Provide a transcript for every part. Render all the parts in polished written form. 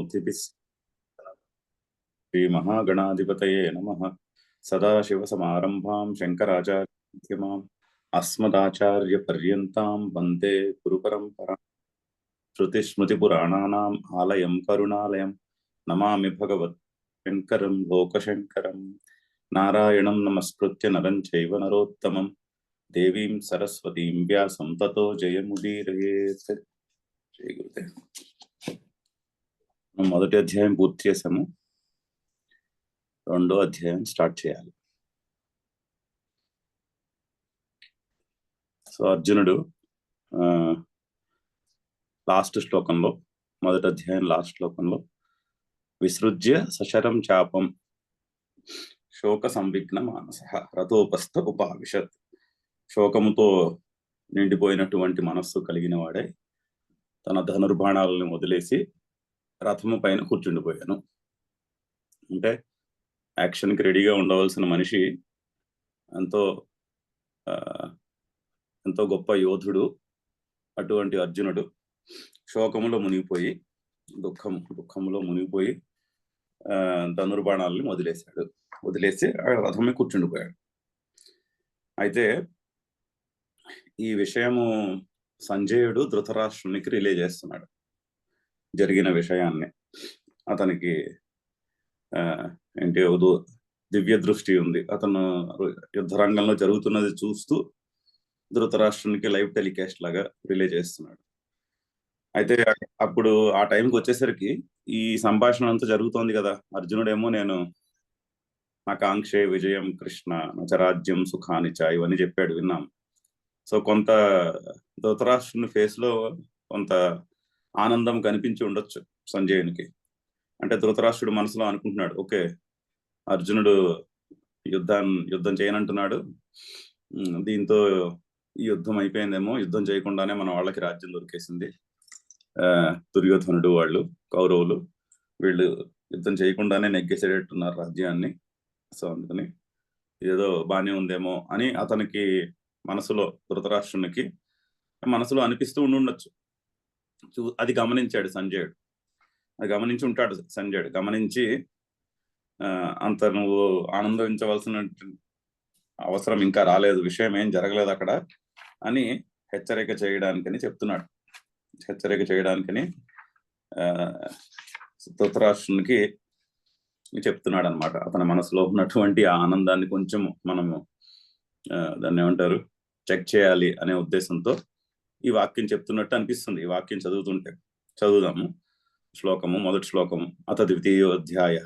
बुद्धिभिः श्रीमहागणाधिपतये नमः। सदाशिवसमारम्भां शङ्कराचार्यमध्यमाम् अस्मदाचार्यपर्यन्तां वन्दे गुरुपरम्पराम्। श्रुतिस्मृतिपुराणानाम् आलयं करुणालयं नमामि भगवत्शङ्करं लोकशङ्करं। नारायणं नमस्कृत्य नरं चैव नरोत्तमं देवीं सरस्वतीं व्यासं ततो जयमुदीरयेत्। जय गुरुदेव। మొదటి అధ్యాయం పూర్తి చేసాము, రెండో అధ్యాయం స్టార్ట్ చేయాలి. సో అర్జునుడు లాస్ట్ శ్లోకంలో, మొదటి అధ్యాయం లాస్ట్ శ్లోకంలో విసృజ్య సశరం చాపం శోక సంవిఘ్న మానస రథోపస్థ ఉపావిశత్. శోకముతో నిండిపోయినటువంటి మనస్సు కలిగిన వాడే తన ధనుర్బాణాలను వదిలేసి రథము పైన కూర్చుండిపోయాను. అంటే యాక్షన్కి రెడీగా ఉండవలసిన మనిషి, ఎంతో ఎంతో గొప్ప యోధుడు అటువంటి అర్జునుడు శోకములో మునిగిపోయి, దుఃఖములో మునిగిపోయి ధనుర్బాణాలను వదిలేసి ఆ రథమే కూర్చుండిపోయాడు. అయితే ఈ విషయము సంజయుడు ధృతరాష్ట్రునికి రిలే చేస్తున్నాడు. జరిగిన విషయాన్ని అతనికి ఏంటి దివ్య దృష్టి ఉంది. అతను యుద్ధరంగంలో జరుగుతున్నది చూస్తూ ధృతరాష్ట్రునికి లైవ్ టెలికాస్ట్ లాగా రిలే చేస్తున్నాడు. అయితే అప్పుడు ఆ టైంకి వచ్చేసరికి ఈ సంభాషణ అంతా జరుగుతోంది కదా. అర్జునుడేమో నేను ఆకాంక్షే విజయం కృష్ణ నచరాజ్యం సుఖానిచ ఇవన్నీ చెప్పాడు, విన్నాం. సో కొంత ధృతరాష్ట్రుని ఫేస్ లో కొంత ఆనందం కనిపించి ఉండొచ్చు సంజయునికి. అంటే ధృతరాష్ట్రుడు మనసులో అనుకుంటున్నాడు, ఓకే అర్జునుడు యుద్ధం చేయనంటున్నాడు, దీంతో ఈ యుద్ధం అయిపోయిందేమో, యుద్ధం చేయకుండానే మన వాళ్ళకి రాజ్యం దొరికేసింది. దుర్యోధనుడు వాళ్ళు కౌరవులు వీళ్ళు యుద్ధం చేయకుండానే నెగ్గేసేటట్టున్నారు రాజ్యాన్ని. సో అందుకని ఏదో బానే ఉందేమో అని అతనికి మనసులో, ధృతరాష్ట్రునికి మనసులో అనిపిస్తూ ఉండొచ్చు. అది గమనించాడు సంజయుడు. అది గమనించి ఉంటాడు సంజయుడు. గమనించి అంత నువ్వు ఆనందించవలసిన అవసరం ఇంకా రాలేదు, విషయం ఏం జరగలేదు అక్కడ అని హెచ్చరిక చేయడానికని చెప్తున్నాడు. హెచ్చరిక చేయడానికని ధృతరాష్ట్రునికి చెప్తున్నాడు అనమాట. అతని మనసులో ఉన్నటువంటి ఆ ఆనందాన్ని కొంచెం మనము దాన్ని ఏమంటారు, చెక్ చేయాలి అనే ఉద్దేశంతో ఈ వాక్యం చెప్తున్నట్టు అనిపిస్తుంది. ఈ వాక్యం చదువుతుంటే చదువుదాము. శ్లోకము, మొదటి శ్లోకము. అత ద్వితీయోధ్యాయ.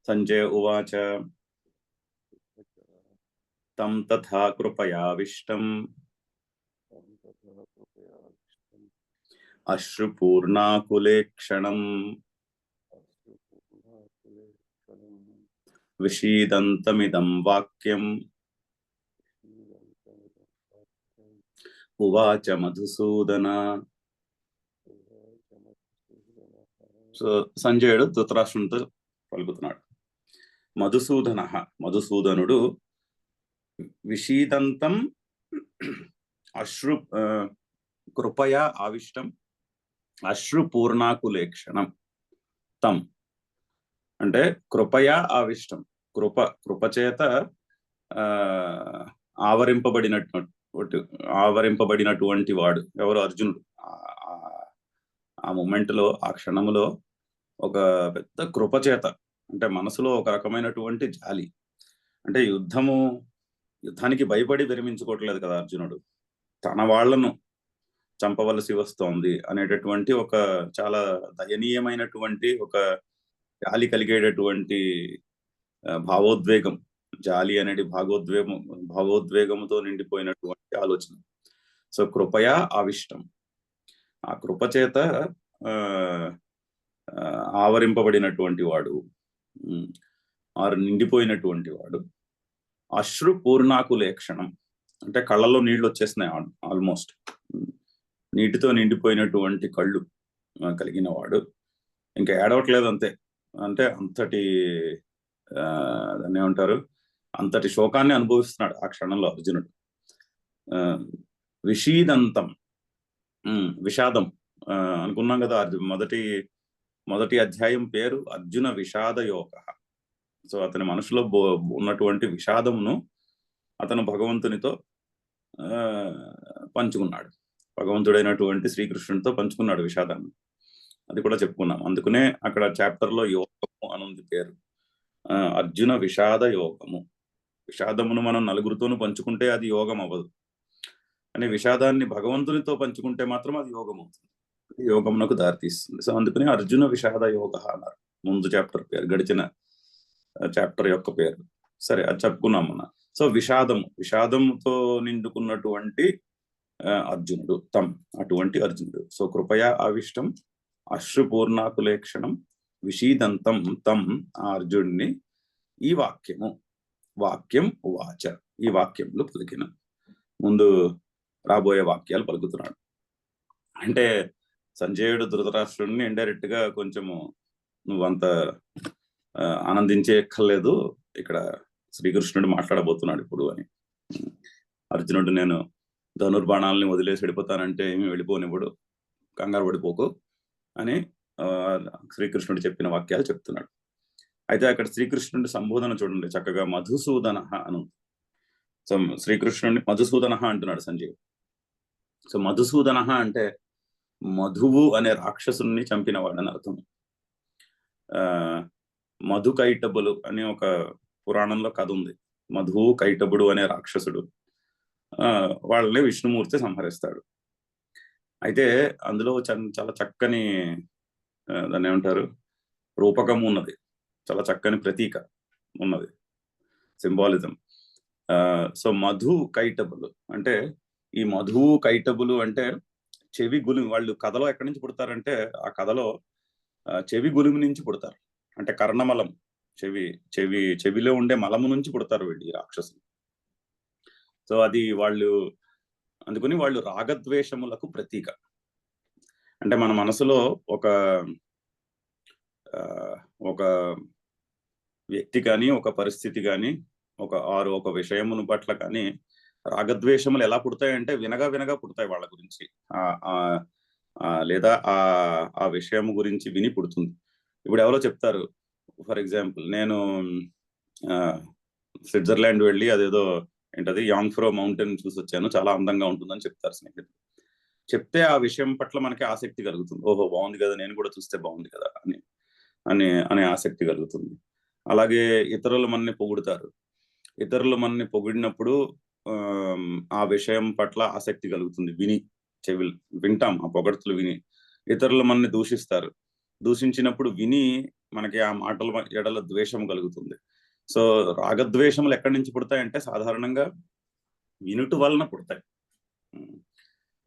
సంజయ ఉవాచ తం తథా కృపయావిష్టం అశ్రుపూర్ణాకులేక్షణం విషీదంతమిదం వాక్యం ఉవాచ మధుసూదన. సో సంజయుడు ధృతరాష్ట్రునితో పలుకుతున్నాడు. మధుసూదనుడు విషీదంతం అశ్రు కృపయా ఆవిష్టం అశ్రుపూర్ణాకులేక్షణం తం అంటే కృపయా ఆవిష్టం, కృపచేత ఆవరింపబడినటువంటి వాడు ఎవరు? అర్జునుడు. ఆ మూమెంట్ లో, ఆ క్షణములో ఒక పెద్ద కృపచేత, అంటే మనసులో ఒక రకమైనటువంటి జాలి. అంటే యుద్ధానికి భయపడి విరమించుకోవట్లేదు కదా అర్జునుడు. తన వాళ్లను చంపవలసి వస్తోంది అనేటటువంటి ఒక చాలా దయనీయమైనటువంటి ఒక జాలి కలిగేటటువంటి భావోద్వేగం. జాలి అనేది భావోద్వేగంతో నిండిపోయినటువంటి ఆలోచన. సో కృపయా ఆవిష్టం, ఆ కృపచేత ఆవరింపబడినటువంటి వాడు, నిండిపోయినటువంటి వాడు. అశ్రు పూర్ణాకులేక్షణం అంటే కళ్ళలో నీళ్లు వచ్చేస్తున్నాయి, ఆల్మోస్ట్ నీటితో నిండిపోయినటువంటి కళ్ళు కలిగిన వాడు. ఇంకా ఏడవట్లేదు అంతే. అంటే అంతటి దాన్ని ఏమంటారు, అంతటి శోకాన్ని అనుభవిస్తున్నాడు ఆ క్షణంలో అర్జునుడు. విషీదంతం, విషాదం అనుకున్నాం కదా, మొదటి అధ్యాయం పేరు అర్జున విషాద యోగ. సో అతని మనసులో ఉన్నటువంటి విషాదమును అతను భగవంతునితో పంచుకున్నాడు. భగవంతుడైనటువంటి శ్రీకృష్ణునితో పంచుకున్నాడు విషాదాన్ని. అది కూడా చెప్పుకున్నాం. అందుకనే అక్కడ చాప్టర్ లో యోగము అనుంది పేరు, అర్జున విషాద యోగము. విషాదమును మనం నలుగురితోనూ పంచుకుంటే అది యోగం అవ్వదు, అని విషాదాన్ని భగవంతునితో పంచుకుంటే మాత్రం అది యోగం అవుతుంది, యోగమునకు దారితీస్తుంది. సో అందుకని అర్జున విషాద యోగ అన్నారు ముందు చాప్టర్ పేరు, గడిచిన చాప్టర్ యొక్క పేరు. సరే, అది చెప్పుకున్నాం మనం. సో విషాదముతో నిండుకున్నటువంటి అర్జునుడు అటువంటి అర్జునుడు. సో కృపయా ఆవిష్టం అశ్రుపూర్ణాకులేక్షణం విషీదంతం తం ఆ అర్జునుడిని ఈ వాక్యం ఉవాచ, ఈ వాక్యములు పలికిన. ముందు రాబోయే వాక్యాలు పలుకుతున్నాడు. అంటే సంజయుడు ధృతరాష్ట్రుడిని ఇండైరెక్ట్ గా కొంచెము నువ్వంత ఆనందించేక్కర్లేదు, ఇక్కడ శ్రీకృష్ణుడు మాట్లాడబోతున్నాడు ఇప్పుడు అని. అర్జునుడు నేను ధనుర్బాణాలని వదిలేసి వెళ్ళిపోతానంటే ఏమి వెళ్ళిపోనివ్వడు, కంగారు పడిపోకు అని శ్రీకృష్ణుడు చెప్పిన వాక్యాలు చెప్తున్నాడు. అయితే అక్కడ శ్రీకృష్ణుడి సంబోధన చూడండి చక్కగా, మధుసూదన అను. సో శ్రీకృష్ణుడిని మధుసూదన అంటున్నాడు సంజయుడు. సో మధుసూదన అంటే మధువు అనే రాక్షసుని చంపినవాడని అర్థం. మధు కైటబులు అనే ఒక పురాణంలో కథ ఉంది. మధువు కైటబుడు అనే రాక్షసుడు వాళ్ళని విష్ణుమూర్తి సంహరిస్తాడు. అయితే అందులో చాలా చక్కని దాన్ని ఏమంటారు, రూపకం ఉన్నది, చాలా చక్కని ప్రతీక ఉన్నది, సింబాలిజం. సో మధు కైటబులు అంటే, ఈ మధువు కైటబులు అంటే చెవి గులిమి. వాళ్ళు కథలో ఎక్కడి నుంచి పుడతారంటే, ఆ కథలో చెవి గులిమి నుంచి పుడతారు. అంటే కర్ణమలం, చెవిలో ఉండే మలము నుంచి పుడతారు వీళ్ళు, ఈ రాక్షసులు. సో అది అందుకని వాళ్ళు రాగద్వేషములకు ప్రతీక. అంటే మన మనసులో ఒక వ్యక్తి కానీ, ఒక పరిస్థితి కానీ, ఒక విషయమును పట్ల కానీ రాగద్వేషములు ఎలా పుడతాయంటే వినగా పుడతాయి వాళ్ళ గురించి, లేదా ఆ విషయం గురించి విని పుడుతుంది. ఇప్పుడు ఎవరో చెప్తారు, ఫర్ ఎగ్జాంపుల్ నేను స్విట్జర్లాండ్ వెళ్ళి అదేదో ఏంటది యాంగ్ఫ్రో మౌంటైన్ చూసి వచ్చాను, చాలా అందంగా ఉంటుందని చెప్తారు స్నేహితులు. చెప్తే ఆ విషయం పట్ల మనకి ఆసక్తి కలుగుతుంది. ఓహో బాగుంది కదా, నేను కూడా చూస్తే బాగుంది కదా అనే ఆసక్తి కలుగుతుంది. అలాగే ఇతరులు మనని పొగుడుతారు. ఇతరులు మనని పొగిడినప్పుడు ఆ విషయం పట్ల ఆసక్తి కలుగుతుంది, వింటాం ఆ పొగడ్తలు విని. ఇతరులు మనని దూషిస్తారు, దూషించినప్పుడు విని మనకి ఆ మాటల ఎడల ద్వేషం కలుగుతుంది. సో రాగద్వేషములు ఎక్కడి నుంచి పుడతాయంటే సాధారణంగా వినుట వలన పుడతాయి.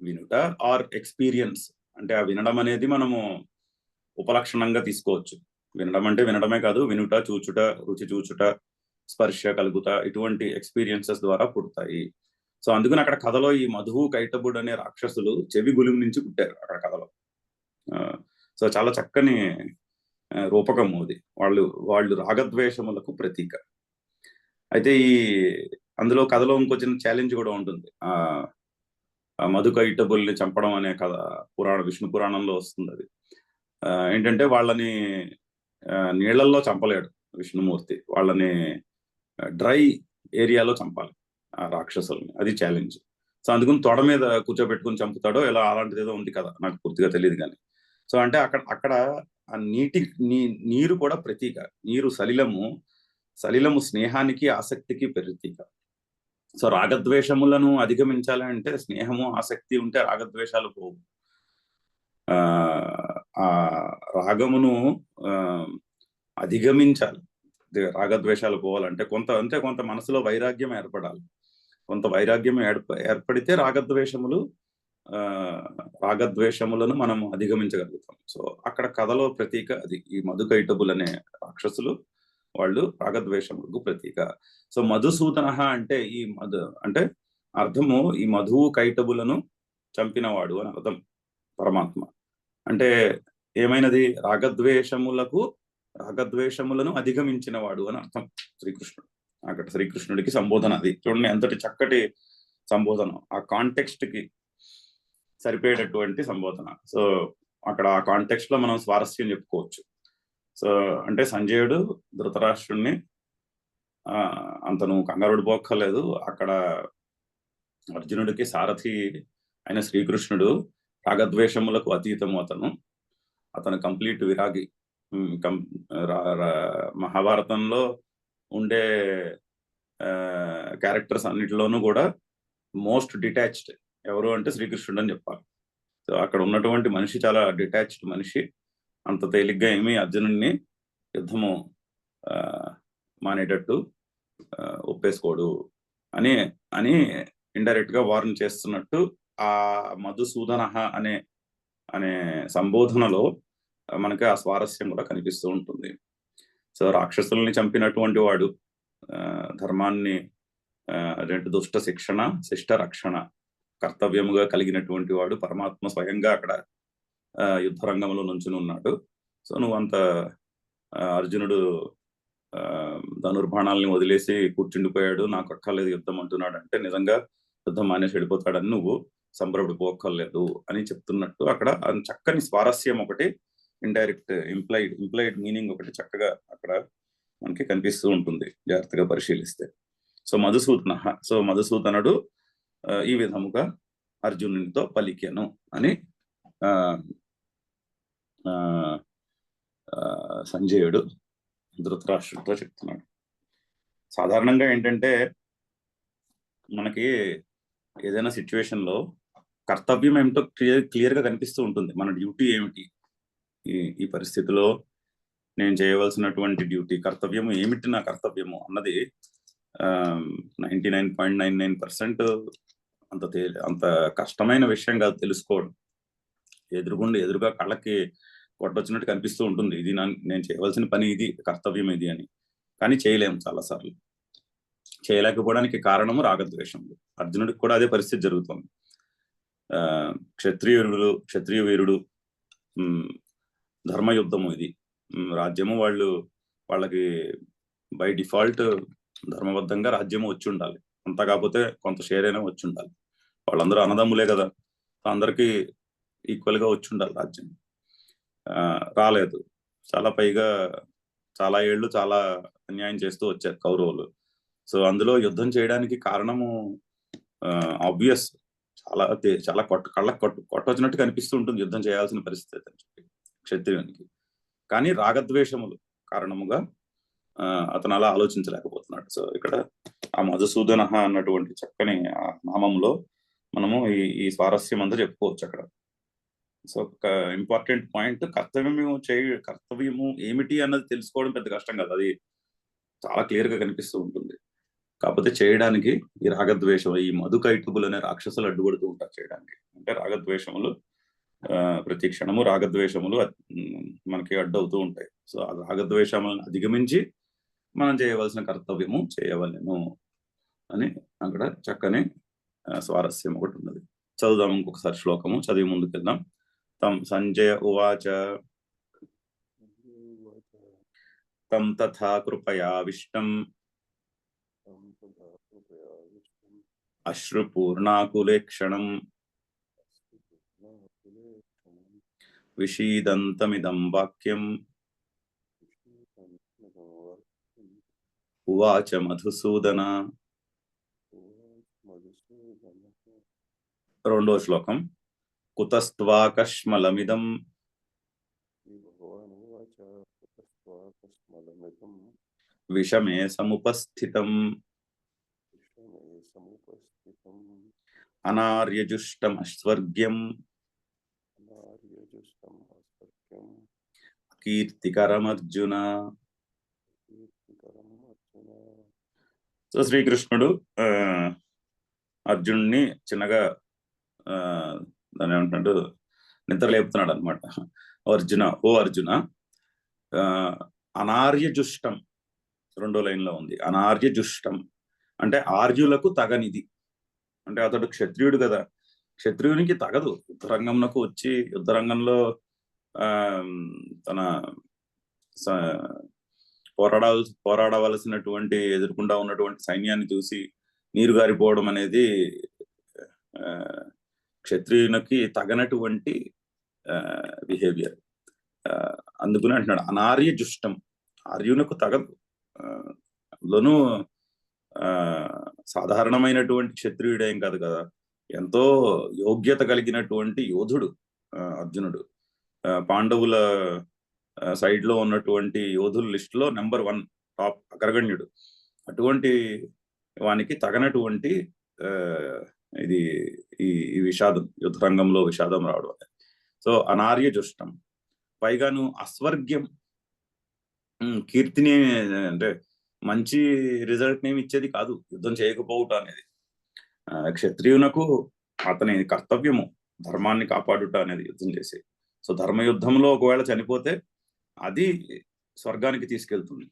వినుట ఆర్ ఎక్స్పీరియన్స్, అంటే ఆ వినడం అనేది మనము ఉపలక్షణంగా తీసుకోవచ్చు. వినడం అంటే వినడమే కాదు, వినుట, చూచుట, రుచి చూచుట, స్పర్శ కలుగుట, ఇటువంటి ఎక్స్పీరియన్సెస్ ద్వారా పుడతాయి. సో అందుకని అక్కడ కథలో ఈ మధువు కైటబుడు అనే రాక్షసులు చెవి గులిమి నుంచి పుట్టారు అక్కడ కథలో. సో చాలా చక్కని రూపకం అది, వాళ్ళు రాగద్వేషములకు ప్రతీక. అయితే అందులో కథలో ఇంకో చిన్న ఛాలెంజ్ కూడా ఉంటుంది. మధు కైటబుల్ని చంపడం అనే కథ విష్ణు పురాణంలో వస్తుంది. అది ఏంటంటే వాళ్ళని నీళ్లలో చంపలేడు విష్ణుమూర్తి, వాళ్ళని డ్రై ఏరియాలో చంపాలి ఆ రాక్షసుల్ని, అది ఛాలెంజ్. సో అందుకని తొడ మీద కూర్చోబెట్టుకుని చంపుతాడో ఇలా అలాంటిది ఏదో ఉంది కదా, నాకు పూర్తిగా తెలియదు కానీ. సో అంటే అక్కడ ఆ నీరు కూడా ప్రతీక. నీరు సలిలము స్నేహానికి, ఆసక్తికి ప్రతీక. సో రాగద్వేషములను అధిగమించాలి అంటే స్నేహము, ఆసక్తి ఉంటే రాగద్వేషాలు పోవు. ఆ రాగమును అధిగమించాలి, రాగద్వేషాలు పోవాలంటే కొంత మనసులో వైరాగ్యం ఏర్పడాలి. కొంత వైరాగ్యం ఏర్పడితే రాగద్వేషములను మనం అధిగమించగలుగుతాం. సో అక్కడ కథలో ప్రతీక అది, ఈ మధు కైటబుల్ అనే రాక్షసులు వాళ్ళు రాగద్వేషములకు ప్రతీక. సో మధుసూదన అంటే అంటే అర్థము ఈ మధువు కైటబులను చంపినవాడు అని అర్థం పరమాత్మ. అంటే ఏమైనది, రాగద్వేషములను అధిగమించిన వాడు అని అర్థం శ్రీకృష్ణుడు. అక్కడ శ్రీకృష్ణుడికి సంబోధన అది చూడండి, ఎంతటి చక్కటి సంబోధన. ఆ కాంటెక్స్ట్ కి సరిపోయేటటువంటి సంబోధన. సో అక్కడ ఆ కాంటెక్స్ట్ లో మనం స్వారస్యం చెప్పుకోవచ్చు. సో అంటే సంజయుడు ధృతరాష్ట్రుణ్ణి అంత నువ్వు కంగారుడు పోక్కర్లేదు, అక్కడ అర్జునుడికి సారథి అయిన శ్రీకృష్ణుడు రాగద్వేషములకు అతీతము, అతను కంప్లీట్ విరాగి. మహాభారతంలో ఉండే క్యారెక్టర్స్ అన్నిటిలోనూ కూడా మోస్ట్ డిటాచ్డ్ ఎవరు అంటే శ్రీకృష్ణుడు అని చెప్పాలి. సో అక్కడ ఉన్నటువంటి మనిషి చాలా డిటాచ్డ్ మనిషి. అంత తేలిగ్గా ఏమి అర్జునుడిని యుద్ధము మానేటట్టు ఒప్పేసుకోడు అని అని ఇండైరెక్ట్ గా వార్న్ చేస్తున్నట్టు ఆ మధుసూదన అనే అనే సంబోధనలో మనకి ఆ స్వారస్యం కూడా కనిపిస్తూ ఉంటుంది. సో రాక్షసుల్ని చంపినటువంటి వాడు, ధర్మాన్ని దుష్ట శిక్షణ శిష్ట రక్షణ కర్తవ్యముగా కలిగినటువంటి వాడు పరమాత్మ స్వయంగా అక్కడ యుద్ధ రంగంలో నుంచుని ఉన్నాడు. సో నువ్వంత అర్జునుడు ధనుర్బాణాలని వదిలేసి కూర్చుండిపోయాడు, నాకు అక్కర్లేదు యుద్ధం అంటున్నాడు అంటే నిజంగా యుద్ధం మానేసి వెళ్ళిపోతాడని నువ్వు సంబరపడిపోక్కర్లేదు అని చెప్తున్నట్టు అక్కడ చక్కని స్వారస్యం ఒకటి, ఇండైరెక్ట్ ఇంప్లైడ్ మీనింగ్ ఒకటి చక్కగా అక్కడ మనకి కనిపిస్తూ ఉంటుంది జాగ్రత్తగా పరిశీలిస్తే. సో మధుసూదనుడు ఈ విధముగా అర్జునునితో పలికెను అని సంజయుడు ధృతరాష్ట్రుడితో చెప్తున్నాడు. సాధారణంగా ఏంటంటే మనకి ఏదైనా సిచ్యువేషన్ లో కర్తవ్యం ఏమిటో క్లియర్ గా కనిపిస్తూ ఉంటుంది. మన డ్యూటీ ఏమిటి, ఈ పరిస్థితిలో నేను చేయవలసినటువంటి డ్యూటీ, కర్తవ్యము ఏమిటి, నా కర్తవ్యము అన్నది 99.99% అంత కష్టమైన విషయం కాదు తెలుసుకోవడం. ఎదురుగా కళ్ళకి కొట్టొచ్చినట్టు కనిపిస్తూ ఉంటుంది, ఇది నేను చేయవలసిన పని, ఇది కర్తవ్యం ఇది అని. కానీ చేయలేము చాలాసార్లు. చేయలేకపోవడానికి కారణము రాగద్వేషములు. అర్జునుడికి కూడా అదే పరిస్థితి జరుగుతుంది. క్షత్రియ వీరుడు, ధర్మయుద్ధము ఇది, రాజ్యము వాళ్ళకి బై డిఫాల్ట్ ధర్మబద్ధంగా రాజ్యము వచ్చి ఉండాలి, అంతా కాకపోతే కొంత షేర్ అయినా వచ్చి ఉండాలి. వాళ్ళందరూ అన్నదమ్ములే కదా, అందరికీ ఈక్వల్ గా వచ్చి ఉండాలి రాజ్యం. రాలేదు. పైగా చాలా ఏళ్ళు చాలా అన్యాయం చేస్తూ వచ్చారు కౌరవులు. సో అందులో యుద్ధం చేయడానికి కారణము ఆబ్వియస్, చాలా కళ్ళకు కొట్టొచ్చినట్టు కనిపిస్తూ ఉంటుంది యుద్ధం చేయాల్సిన పరిస్థితి అని చెప్పి క్షత్రియునికి. కానీ రాగద్వేషములు కారణముగా అతను అలా ఆలోచించలేకపోతున్నాడు. సో ఇక్కడ ఆ మధుసూదన అన్నటువంటి చక్కని నామంలో మనము ఈ స్వారస్యం అంతా చెప్పుకోవచ్చు అక్కడ. సో ఒక ఇంపార్టెంట్ పాయింట్, కర్తవ్యము ఏమిటి అన్నది తెలుసుకోవడం పెద్ద కష్టం కాదు, అది చాలా క్లియర్ గా కనిపిస్తూ ఉంటుంది. కాకపోతే చేయడానికి ఈ రాగద్వేషం, ఈ మధుకైటుకులు అనే రాక్షసులు అడ్డుపడుతూ ఉంటారు చేయడానికి. అంటే రాగద్వేషములు ప్రతి క్షణము రాగద్వేషములు మనకి అడ్డవుతూ ఉంటాయి. సో ఆ రాగద్వేషములను అధిగమించి మనం చేయవలసిన కర్తవ్యము చేయవలెను అని అక్కడ చక్కని స్వారస్యం ఒకటి ఉన్నది. చదువుదాం ఇంకొకసారి శ్లోకము, చదివి ముందుకెళ్దాం. తం సంజయ ఉవాచ తం తథా కృపయావిష్టం అశ్రుపూర్ణాకులేక్షణం విషీదంతమిదం వాక్యం ఉవాచ మధుసూదన. రెండో శ్లోకం. కుతస్త్వాకష్మలమిదం విషమే సముపస్థితం అనార్యజుష్టమస్వర్గ్యం కీర్తికరమర్జున. సో శ్రీకృష్ణుడు అర్జునుడిని చిన్నగా దాని ఏమంటున్నాడు, నిద్ర లేపుతున్నాడు అనమాట. ఓ అర్జున, అనార్యజుష్టం రెండో లైన్లో ఉంది. అనార్యజుష్టం అంటే ఆర్యులకు తగనిది. అంటే అతడు క్షత్రియుడు కదా, క్షత్రియునికి తగదు యుద్ధరంగంలోకి వచ్చి యుద్ధరంగంలో తన పోరాడవలసినటువంటి ఎదుర్కొంటా ఉన్నటువంటి సైన్యాన్ని చూసి నీరు గారిపోవడం అనేది క్షత్రియునికి తగనటువంటి బిహేవియర్. అందుకని అంటున్నాడు అనార్య జుష్టం, ఆర్యునకు తగదు. అందులోనూ సాధారణమైనటువంటి క్షత్రియుడేం కాదు కదా, ఎంతో యోగ్యత కలిగినటువంటి యోధుడు అర్జునుడు. పాండవుల సైడ్ లో ఉన్నటువంటి యోధుల లిస్ట్ లో నెంబర్ 1 టాప్ అగ్రగణ్యుడు. అటువంటి వానికి తగనటువంటి ఇది ఈ విషాదం, యుద్ధ రంగంలో విషాదం రావడం. సో అనార్య జుష్టం, పైగాను అస్వర్గ్యం, కీర్తిని అంటే మంచి రిజల్ట్ నేమి ఇచ్చేది కాదు యుద్ధం చేయకపోవటం అనేది. క్షత్రియునకు అతని కర్తవ్యము ధర్మాన్ని కాపాడుట అనేది యుద్ధం చేసి. సో ధర్మయుద్ధంలో ఒకవేళ చనిపోతే అది స్వర్గానికి తీసుకెళ్తుంది,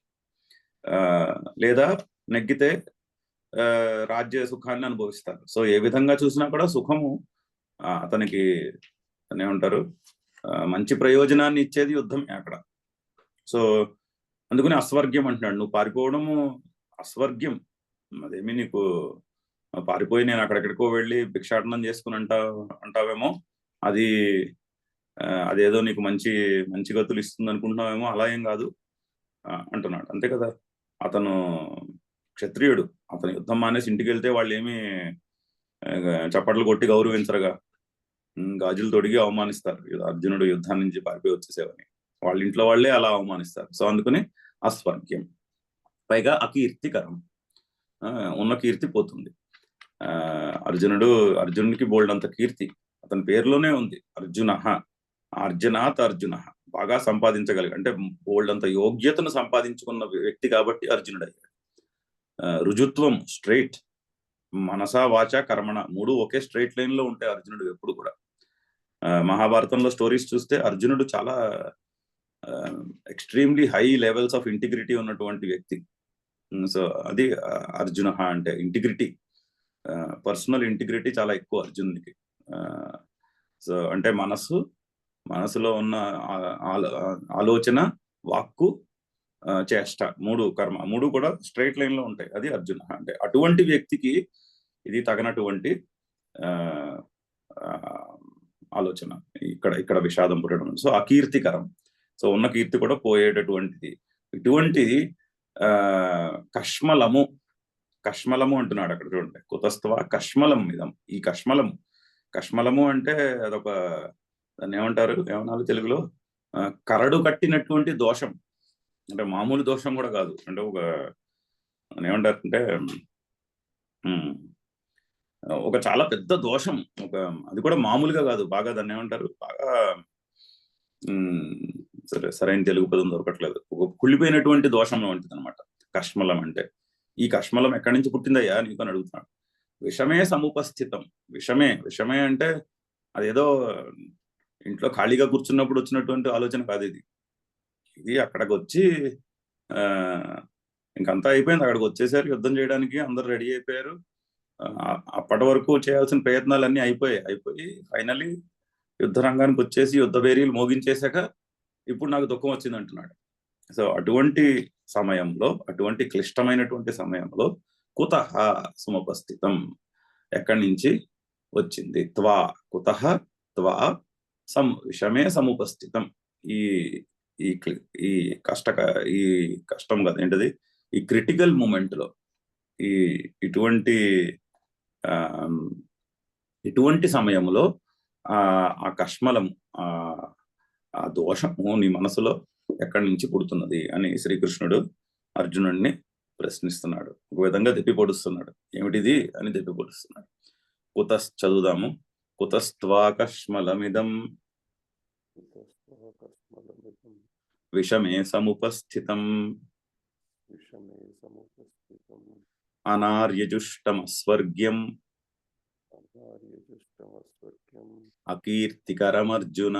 లేదా నెగ్గితే రాజ్య సుఖాన్ని అనుభవిస్తారు. సో ఏ విధంగా చూసినా కూడా సుఖము అతనికి ఏమంటారు, మంచి ప్రయోజనాన్ని ఇచ్చేది యుద్ధమే అక్కడ. సో అందుకని అస్వర్గ్యం అంటున్నాడు. నువ్వు పారిపోవడము అస్వర్గ్యం, అదేమి నీకు పారిపోయి నేను అక్కడెక్కడికో వెళ్ళి భిక్షాటనం చేసుకుని అంటావేమో, అదేదో నీకు మంచి మంచి గతులు ఇస్తుంది అనుకుంటున్నావేమో, అలా ఏం కాదు అంటున్నాడు. అంతే కదా, అతను క్షత్రియుడు, అతను యుద్ధం మానేసి ఇంటికి వెళ్తే వాళ్ళు ఏమి చప్పట్లు కొట్టి గౌరవించరుగా, గాజులు తొడిగి అవమానిస్తారు. అర్జునుడు యుద్ధాన్ని నుంచి పారిపోయి వచ్చేసేవని వాళ్ళ ఇంట్లో వాళ్ళే అలా అవమానిస్తారు. సో అందుకని అస్వర్గ్యం, పైగా అకీర్తికరం, ఉన్న కీర్తి పోతుంది. అర్జునుడికి బోల్డ్ అంత కీర్తి అతని పేరులోనే ఉంది, అర్జున, అర్జునాత్ అర్జున, బాగా సంపాదించగలిగి, అంటే బోల్డ్ అంత యోగ్యతను సంపాదించుకున్న వ్యక్తి కాబట్టి అర్జునుడు అయ్యాడు. రుజుత్వం, స్ట్రైట్, మనసా వాచ కర్మణ, 3 ఒకే స్ట్రైట్ లైన్ లో ఉంటాయి అర్జునుడు ఎప్పుడు కూడా. మహాభారతంలో స్టోరీస్ చూస్తే అర్జునుడు చాలా extremely high levels of integrity ఉన్నటువంటి వ్యక్తి. సో అది అర్జున అంటే ఇంటిగ్రిటీ, పర్సనల్ ఇంటిగ్రిటీ చాలా ఎక్కువ అర్జునుడికి. సో అంటే మనసులో ఉన్న ఆలోచన, వాక్కు, చేష్ట, 3 కర్మ, 3 కూడా స్ట్రైట్ లైన్ లో ఉంటాయి. అది అర్జున అంటే. అటువంటి వ్యక్తికి ఇది తగినటువంటి ఆలోచన, ఇక్కడ విషాదం పుట్టడం. సో అకీర్తికరం, సో ఉన్న కీర్తి కూడా పోయేటటువంటిది. ఇటువంటి కష్మలము అంటున్నాడు అక్కడ చూడండి. కుతస్త్వ కష్మలం ఇదం, ఈ కష్మలము అంటే అదొక, దాన్ని ఏమన్నారు తెలుగులో, కరడు కట్టినటువంటి దోషం. అంటే మామూలు దోషం కూడా కాదు, అంటే ఏమంటారంటే ఒక చాలా పెద్ద దోషం, అది కూడా మామూలుగా కాదు, బాగా దాన్ని ఏమంటారు, బాగా సరైన తెలుగు పదం దొరకట్లేదు, ఒక కుళ్ళిపోయినటువంటి దోషం వంటిది అనమాట కష్మలం అంటే. ఈ కష్మలం ఎక్కడి నుంచి పుట్టిందయ్యా నీకు అని అడుగుతున్నాడు. విషమే సముపస్థితం, విషమే అంటే అదేదో ఇంట్లో ఖాళీగా కూర్చున్నప్పుడు వచ్చినటువంటి ఆలోచన కాదు ఇది అక్కడికి వచ్చి ఇంకంతా అయిపోయింది, అక్కడికి వచ్చేసారు యుద్ధం చేయడానికి, అందరు రెడీ అయిపోయారు. అప్పటి వరకు చేయాల్సిన ప్రయత్నాలన్నీ అయిపోయి ఫైనలీ యుద్ధ రంగానికి వచ్చేసి యుద్ధ బేరీలు మోగించేశాక ఇప్పుడు నాకు దుఃఖం వచ్చింది అంటున్నాడు. సో అటువంటి సమయంలో, అటువంటి క్లిష్టమైనటువంటి సమయంలో కుతః సముపస్థితం, ఎక్కడి నుంచి వచ్చింది, కుతః విషమే సముపస్థితం, ఈ కష్టం కదా ఏంటది, ఈ క్రిటికల్ మూమెంట్ లో, ఇటువంటి సమయంలో ఆ కష్మలం, ఆ దోషము నీ మనసులో ఎక్కడి నుంచి పుడుతున్నది అని శ్రీకృష్ణుడు అర్జునుడిని ప్రశ్నిస్తున్నాడు. ఒక విధంగా దెప్పిపొడుస్తున్నాడు, ఏమిటిది అని దెప్పిపొడుస్తున్నాడు. చదువుదాము. కుతస్త్వా కష్మలమిదం విషమే సముపస్థితం అనార్యజుష్టమస్వర్గ్యం అకీర్తికరమర్జున.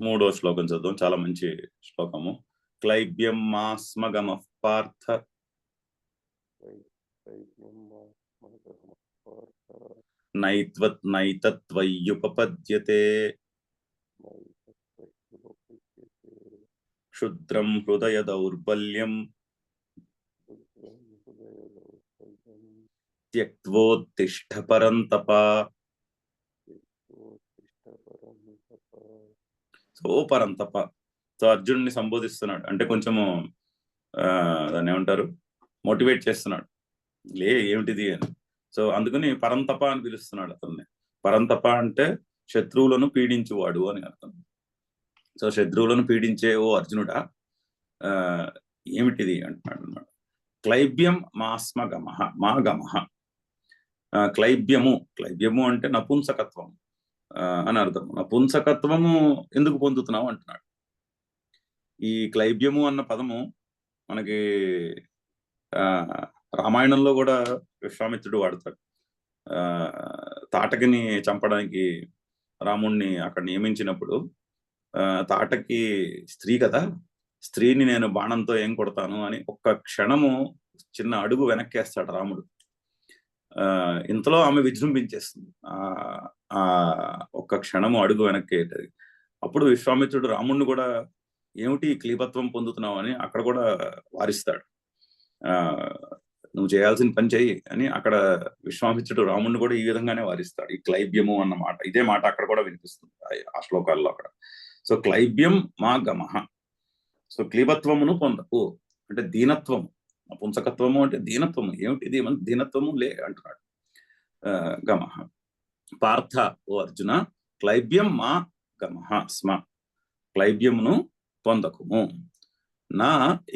3వ శ్లోకం చదువు, చాలా మంచి శ్లోకము. క్లైబ్యం మాస్మగమః పార్థ నైతత్వయ్యుపపద్యతే క్షుద్రం హృదయ దౌర్బల్యం త్యక్త్వోత్తిష్ఠ పరంతప. సో పరంతప. సో అర్జునుడిని సంబోధిస్తున్నాడు, అంటే కొంచెము దాన్ని ఏమంటారు, మోటివేట్ చేస్తున్నాడు, లే ఏమిటిది అని. సో అందుకని పరంతప అని పిలుస్తున్నాడు అతన్ని. పరంతప అంటే శత్రువులను పీడించువాడు అని అర్థం. సో శత్రువులను పీడించే ఓ అర్జునుడా, ఏమిటిది అంటున్నాడు అన్నమాట. క్లైబ్యం మాస్మ గమః, మా గమః. క్లైబ్యము అంటే నపుంసకత్వం అని అర్థం. నపుంసకత్వము ఎందుకు పొందుతున్నావు అంటున్నాడు. ఈ క్లైబ్యము అన్న పదము మనకి రామాయణంలో కూడా విశ్వామిత్రుడు వాడతాడు. తాటకిని చంపడానికి రాముణ్ణి అక్కడ నియమించినప్పుడు తాటకి స్త్రీ కదా, స్త్రీని నేను బాణంతో ఏం కొడతాను అని ఒక్క క్షణము చిన్న అడుగు వెనక్కేస్తాడు రాముడు. ఇంతలో ఆమె విజృంభించేస్తుంది, ఆ ఒక్క క్షణము అడుగు వెనక్కేటది. అప్పుడు విశ్వామిత్రుడు రాముణ్ణి కూడా ఏమిటి క్లీబత్వం పొందుతున్నావు అని అక్కడ కూడా వారిస్తాడు. నువ్వు చేయాల్సిన పని చెయ్యి అని అక్కడ విశ్వామిత్రుడు రాముణ్ణి కూడా ఈ విధంగానే వారిస్తాడు. ఈ క్లైబ్యము అన్న మాట, ఇదే మాట అక్కడ కూడా వినిపిస్తుంది ఆ శ్లోకాల్లో అక్కడ. సో క్లైబ్యం మా గమః. సో క్లీబత్వమును పొందకు అంటే దీనత్వము, పుంసకత్వము అంటే దీనత్వము. ఏమిటి దీనత్వము లే అంటున్నాడు. గమః పార్థ, ఓ అర్జున, క్లైబ్యం మా గమః స్మ, క్లైబ్యమును పొందకుము. నా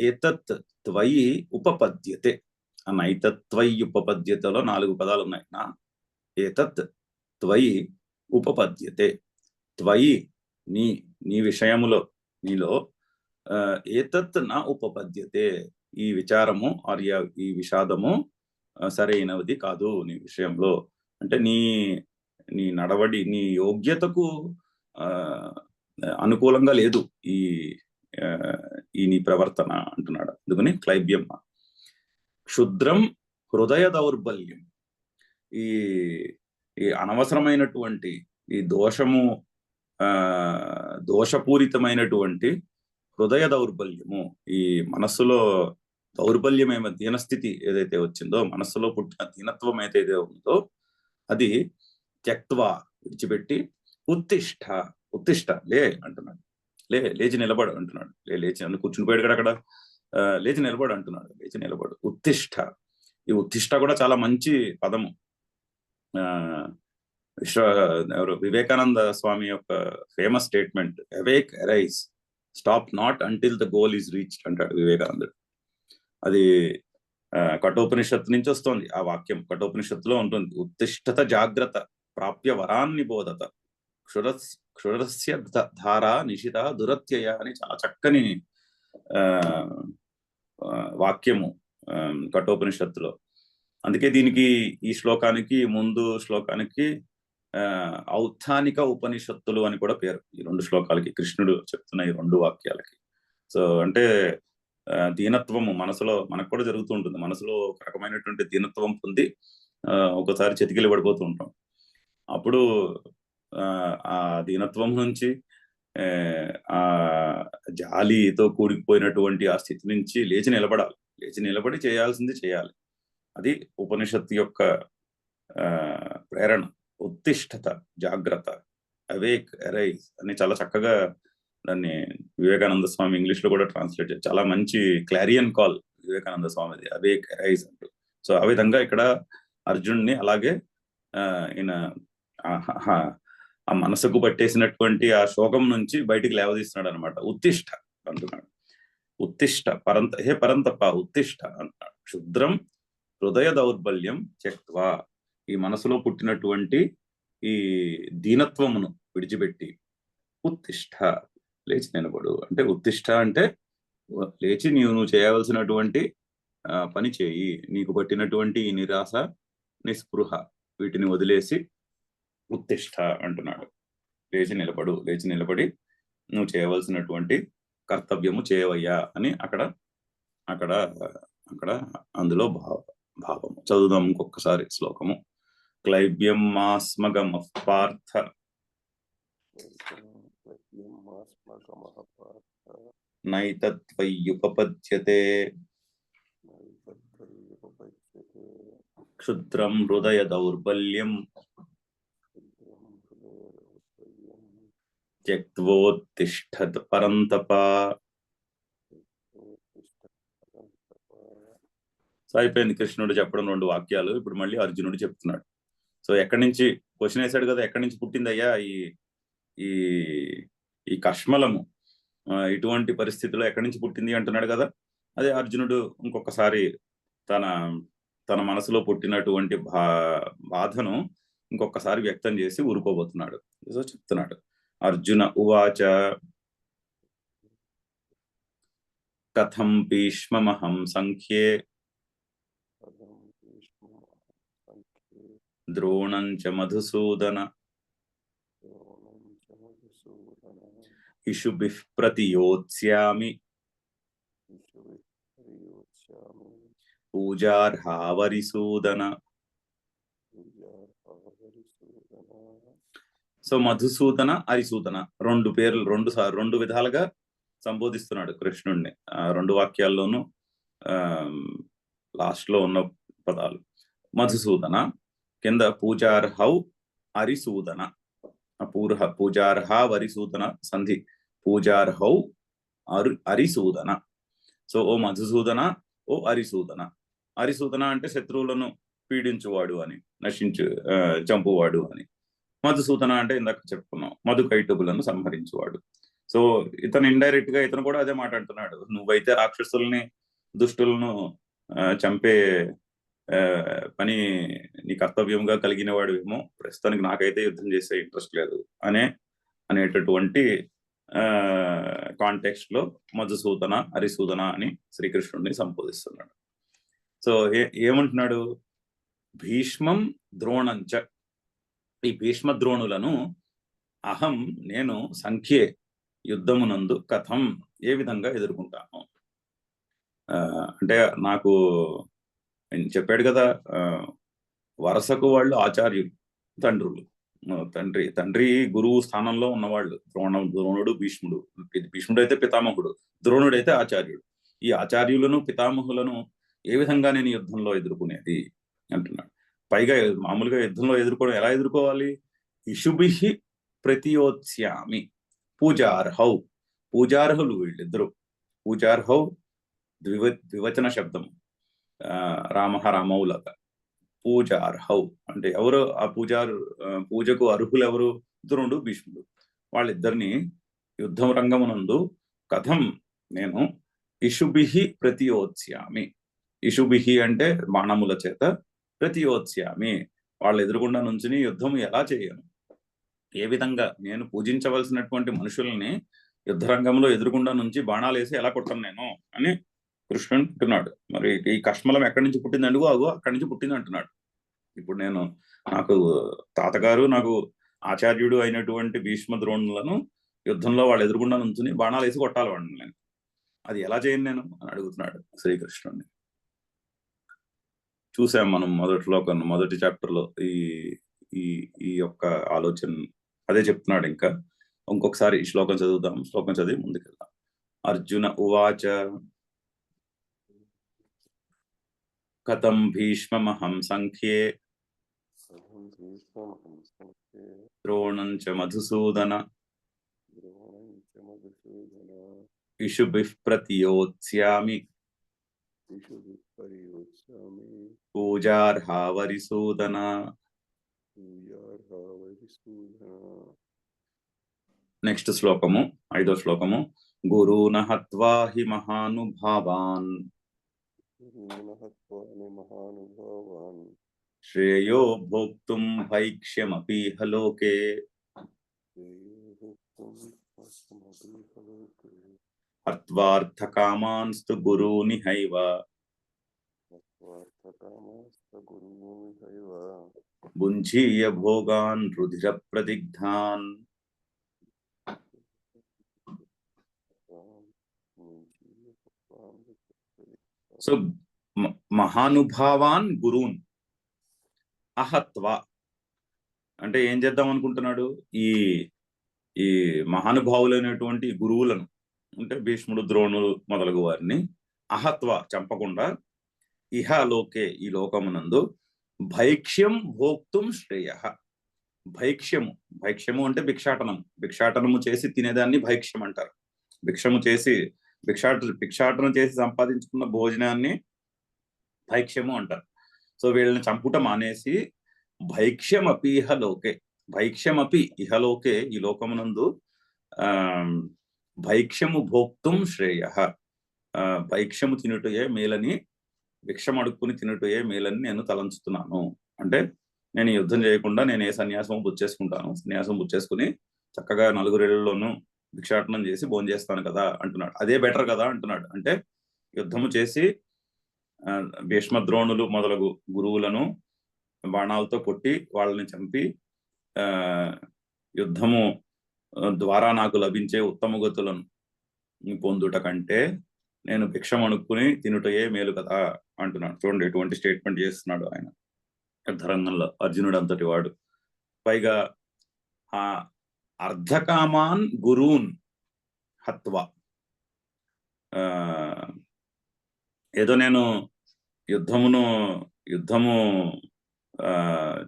ఏతత్ త్వయి ఉపపద్యతే అన్న. ఏతత్ త్వయి ఉపపద్యతలో 4 పదాలు ఉన్నాయి. నా ఏతత్ త్వయి ఉపపద్యతే, త్వయి నీ విషయములో, నీలో, ఏతత్ నా ఉపపద్యతే, ఈ విచారము ఆర్ ఈ విషాదము సరైనది కాదు నీ విషయంలో. అంటే నీ నడవడి, నీ యోగ్యతకు అనుకూలంగా లేదు ఈ నీ ప్రవర్తన అంటున్నాడు. అందుకని క్లైబ్యం. క్షుద్రం హృదయ దౌర్బల్యం, ఈ అనవసరమైనటువంటి ఈ దోషపూరితమైనటువంటి హృదయ దౌర్బల్యము, ఈ మనస్సులో దౌర్బల్యమేమో దీనస్థితి ఏదైతే వచ్చిందో, మనస్సులో పుట్టిన దీనత్వం ఏదైతే ఉందో అది త్యక్త్వా విడిచిపెట్టి ఉత్తిష్ట లే అంటున్నాడు. లేచి నిలబడు అంటున్నాడు. లేచి నన్ను కూర్చుని పోయాడు కదా అక్కడ, లేచి నిలబడు అంటున్నాడు. లేచి నిలబడు, ఉత్తిష్ట. ఈ ఉత్తిష్ట కూడా చాలా మంచి పదము. ఎవరు వివేకానంద స్వామి యొక్క famous statement, awake arise stop not until the goal is reached అంటాడు వివేకానందుడు. అది కఠోపనిషత్తు నుంచి వస్తుంది ఆ వాక్యం. కఠోపనిషత్తులో ఉంటుంది, ఉత్తిష్టత జాగ్రత్త ప్రాప్య వరాన్ని బోధత క్షురస్య ధారా నిశిత దురత్యయ అని చాలా చక్కని వాక్యము కఠోపనిషత్తులో. అందుకే దీనికి, ఈ శ్లోకానికి, ముందు శ్లోకానికి ఔత్థానిక ఉపనిషత్తులు అని కూడా పేరు. ఈ 2 శ్లోకాలకి, కృష్ణుడు చెప్తున్న ఈ 2 వాక్యాలకి. సో అంటే దీనత్వము మనసులో మనకు కూడా జరుగుతూ ఉంటుంది. మనసులో ఒక రకమైనటువంటి దీనత్వం పొంది ఒకసారి చెతికిలి పడిపోతూ ఉంటాం. అప్పుడు ఆ దీనత్వం నుంచి, ఆ జాలితో కూడిపోయినటువంటి ఆ స్థితి నుంచి లేచి నిలబడాలి. లేచి నిలబడి చేయాల్సింది చేయాలి. అది ఉపనిషత్తు యొక్క ప్రేరణ. ఉత్తిష్టత జాగ్రత్త, అవేక్ అరైజ్ అని చాలా చక్కగా దాన్ని వివేకానంద స్వామి ఇంగ్లీష్ లో కూడా ట్రాన్స్లేట్ చేశారు. చాలా మంచి క్లారియన్ కాల్ వివేకానంద స్వామిది, అవేక్ అరైజ్ అంటూ. సో ఆ విధంగా ఇక్కడ అర్జునుడిని అలాగే ఈయన ఆ మనసుకు పట్టేసినటువంటి ఆ శోకం నుంచి బయటికి లేవదీస్తున్నాడు అనమాట. ఉత్తిష్ట అంటున్నాడు. ఉత్తిష్ట హే పరంతప ఉత్తిష్ట అంటున్నాడు. క్షుద్రం హృదయ దౌర్బల్యం త్యక్త్వా, ఈ మనసులో పుట్టినటువంటి ఈ దీనత్వమును విడిచిపెట్టి ఉత్తిష్ట లేచి నిలబడు. అంటే ఉత్తిష్ట అంటే లేచి నువ్వు చేయవలసినటువంటి పని చేయి. నీకు పట్టినటువంటి ఈ నిరాశ, నిస్పృహ వీటిని వదిలేసి ఉత్తిష్ట అంటున్నాడు. లేచి నిలబడు, లేచి నిలబడి నువ్వు చేయవలసినటువంటి కర్తవ్యము చేయవయ్యా అని అక్కడ అక్కడ అక్కడ అందులో భావము. చదువుదాం ఇంకొకసారి శ్లోకము. క్లైబ్యం మాస్మగమ పార్థ నైతత్వయ్యుపపద్యతే క్షుద్రం హృదయ దౌర్బల్యం త్యక్త్వోత్తిష్ఠత్ పరంతప. సో అయిపోయింది కృష్ణుడు చెప్పడం 2 వాక్యాలు. ఇప్పుడు మళ్ళీ అర్జునుడు చెప్తున్నాడు. సో ఎక్కడి నుంచి క్వశ్చన్ వేశాడు కదా, ఎక్కడి నుంచి పుట్టిందయ్యా ఈ ఈ కష్మలము, ఇటువంటి పరిస్థితిలో ఎక్కడి నుంచి పుట్టింది అంటున్నాడు కదా. అదే అర్జునుడు ఇంకొకసారి తన మనసులో పుట్టినటువంటి బాధను ఇంకొకసారి వ్యక్తం చేసి ఊరుకోబోతున్నాడు. సో చెప్తున్నాడు, అర్జున ఉవాచ కథం భీష్మమహం సంఖ్యే ద్రోణం చ మధుసూదన ఇషుభిః ప్రతియోత్స్యామి పూజార్హా వరిసూదన. సో మధుసూదన అరిసూదన 2 పేర్లు 2 విధాలుగా సంబోధిస్తున్నాడు కృష్ణుడిని. 2 వాక్యాల్లోనూ లాస్ట్ లో ఉన్న పదాలు. మధుసూదన కింద పూజార్హౌ అరిసూదన, పూజార్హ వరిసూదన సంధి, పూజార్హౌ అరిసూదన. సో ఓ మధుసూదన, ఓ అరిసూదన. అరిసూదన అంటే శత్రువులను పీడించువాడు అని, చంపువాడు అని. మధుసూదన అంటే ఇందాక చెప్పుకున్నాం, మధుకైటబులను సంహరించువాడు. సో ఇతను ఇండైరెక్ట్ గా ఇతను కూడా అదే మాట్లాడుతున్నాడు. నువ్వైతే రాక్షసుల్ని దుష్టులను చంపే పని నీ కర్తవ్యంగా కలిగిన వాడు. ప్రస్తుతానికి నాకైతే యుద్ధం చేసే ఇంట్రెస్ట్ లేదు అనేటటువంటి కాంటెక్స్ట్ లో మధుసూదన అరిసూదన అని శ్రీకృష్ణుడిని సంబోధిస్తున్నాడు. సో ఏమంటున్నాడు, భీష్మం ద్రోణంచ, ఈ భీష్మ ద్రోణులను అహం నేను సంఖ్యే యుద్ధమునందు కథం ఏ విధంగా ఎదుర్కొంటాను. అంటే నాకు చెప్పాడు కదా, వరసకు వాళ్ళు ఆచార్యులు, తండ్రి గురువు స్థానంలో ఉన్నవాళ్ళు. ద్రోణుడు భీష్ముడు. భీష్ముడు అయితే పితామహుడు, ద్రోణుడు అయితే ఆచార్యుడు. ఈ ఆచార్యులను పితామహులను ఏ విధంగా నేను యుద్ధంలో ఎదుర్కొనేది అంటున్నాడు. పైగా మామూలుగా యుద్ధంలో ఎలా ఎదుర్కోవాలి, ఇషుభిః ప్రతియోత్స్యామి పూజార్హౌ, పూజార్హులు వీళ్ళిద్దరు. పూజార్హౌ ద్వివచన శబ్దం, రామౌలక. పూజార్హౌ అంటే ఎవరు ఆ పూజకు అర్హులు ఎవరు, ద్రోణుడు భీష్ముడు. వాళ్ళిద్దరిని యుద్ధం రంగమునందు కథం నేను ఇషుభిః ప్రతియోత్స్యామి, ఇషుభిః అంటే బాణముల చేత, ప్రతియోత్స్యామి వాళ్ళ ఎదురుగుండా నుంచి యుద్ధం ఎలా చేయను, ఏ విధంగా నేను పూజించవలసినటువంటి మనుషుల్ని యుద్ధరంగంలో ఎదురుగుండా నుంచి బాణాలు వేసి ఎలా కొట్టను నేను అని కృష్ణుడు అంటున్నాడు. మరి ఈ కష్మలం ఎక్కడి నుంచి పుట్టింది అడుగు, అక్కడి నుంచి పుట్టింది అంటున్నాడు. ఇప్పుడు నాకు తాతగారు, నాకు ఆచార్యుడు అయినటువంటి భీష్మ ద్రోణులను యుద్ధంలో వాళ్ళు ఎదురుగుండా నుంచి బాణాలు వేసి కొట్టాలి వాడిని, నేను అది ఎలా చేయను నేను అని అడుగుతున్నాడు శ్రీకృష్ణుడిని. చూసాం మనం మొదటి చాప్టర్ లో ఈ యొక్క ఆలోచన అదే చెప్తున్నాడు. ఇంకా ఇంకొకసారి ఈ శ్లోకం చదువుదాం. శ్లోకం చదివి ముందుకెళ్దాం. అర్జున ఉవాచ కథం భీష్మమహం సంఖ్యే ద్రోణం చ మధుసూదన ఇషుభిః ప్రతియోత్స్యామి పూజార్హా వరిసూదన. నెక్స్ట్ శ్లోకము, 5వ శ్లోకము. గురూణ హత్వా హి మహానుభావాన్ శ్రేయో భోక్తుం భైక్ష్యమపీహ లోకే అర్థకామాన్స్తు గురూనిహైవ భుంజీయ భోగాన్ రుధిర ప్రదిగ్ధాన్. సో మహానుభావాన్ గురూన్ అహత్వా అంటే ఏం చేద్దాం అనుకుంటున్నాడు, ఈ మహానుభావులైనటువంటి గురువులను అంటే భీష్ముడు ద్రోణులు మొదలగు వారిని అహత్వ చంపకుండా ఇహ లోకే ఈ లోకమునందు భైక్ష్యం భోక్తుం శ్రేయ. భైక్ష్యము అంటే భిక్షాటనము చేసి తినేదాన్ని భైక్ష్యం అంటారు. భిక్షాటన చేసి సంపాదించుకున్న భోజనాన్ని భైక్ష్యము అంటారు. సో వీళ్ళని చంపుట మానేసి భైక్ష్యమపి ఇహలోకే, భైక్ష్యమపి ఇహలోకే, ఈ లోకమునందు భైక్ష్యము భోక్తుం శ్రేయ, భైక్ష్యము తినుటయే మేలని, భిక్షం అడుక్కుని తినుటయే మేలని నేను తలంచుతున్నాను. అంటే నేను యుద్ధం చేయకుండా నేను ఏ సన్యాసం పుచ్చేసుకుంటాను, సన్యాసం పుచ్చేసుకుని చక్కగా నలుగురిళ్లలోనూ భిక్షాటనం చేసి భోంచేస్తాను కదా అంటున్నాడు. అదే బెటర్ కదా అంటున్నాడు. అంటే యుద్ధము చేసి భీష్మద్రోణులు మొదలగు గురువులను బాణాలతో కొట్టి వాళ్ళని చంపి యుద్ధము ద్వారా నాకు లభించే ఉత్తమ గతులను పొందుట కంటే నేను భిక్షం అణుక్కుని తినుటయే మేలు కదా అంటున్నాడు. చూడండి ఎటువంటి స్టేట్మెంట్ చేస్తున్నాడు ఆయన యుద్ధరంగంలో, అర్జునుడు అంతటి వాడు. పైగా ఆ అర్ధకామాన్ గురూన్ హత్వా, ఏదో నేను యుద్ధము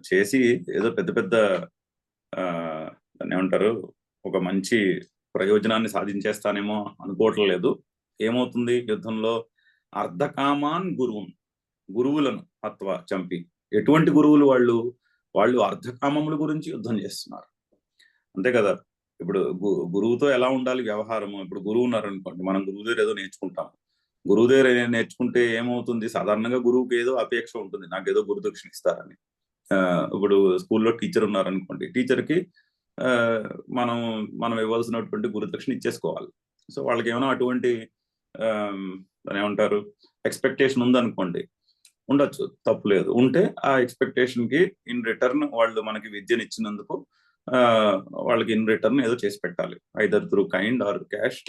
చేసి ఏదో పెద్ద పెద్ద దాన్ని ఏమంటారు, ఒక మంచి ప్రయోజనాన్ని సాధించేస్తానేమో అనుకోవట్లేదు. ఏమవుతుంది యుద్ధంలో? అర్ధకామాన్ గురువులను హత్వా, చంపి. ఎటువంటి గురువులు వాళ్ళు అర్ధకామముల గురించి యుద్ధం చేస్తున్నారు, అంతే కదా. ఇప్పుడు గురువుతో ఎలా ఉండాలి వ్యవహారము? ఇప్పుడు గురువు ఉన్నారు అనుకోండి, మనం గురువు దగ్గర ఏదో నేర్చుకుంటాం. గురువు దగ్గర నేర్చుకుంటే ఏమవుతుంది? సాధారణంగా గురువుకి ఏదో అపేక్ష ఉంటుంది, నాకేదో గురుదక్షిణ ఇస్తారని. ఇప్పుడు స్కూల్లో టీచర్ ఉన్నారనుకోండి, టీచర్కి మనం ఇవ్వాల్సినటువంటి గురుదక్షిణ ఇచ్చేసుకోవాలి. సో వాళ్ళకి ఏమైనా అటువంటి దాని ఏమంటారు ఎక్స్పెక్టేషన్ ఉందనుకోండి, ఉండొచ్చు, తప్పు లేదు. ఉంటే ఆ ఎక్స్పెక్టేషన్ కి ఇన్ రిటర్న్ వాళ్ళు మనకి విద్యను ఇచ్చినందుకు వాళ్ళకి ఇన్ రిటర్న్ ఏదో చేసి పెట్టాలి, either through kind or cash.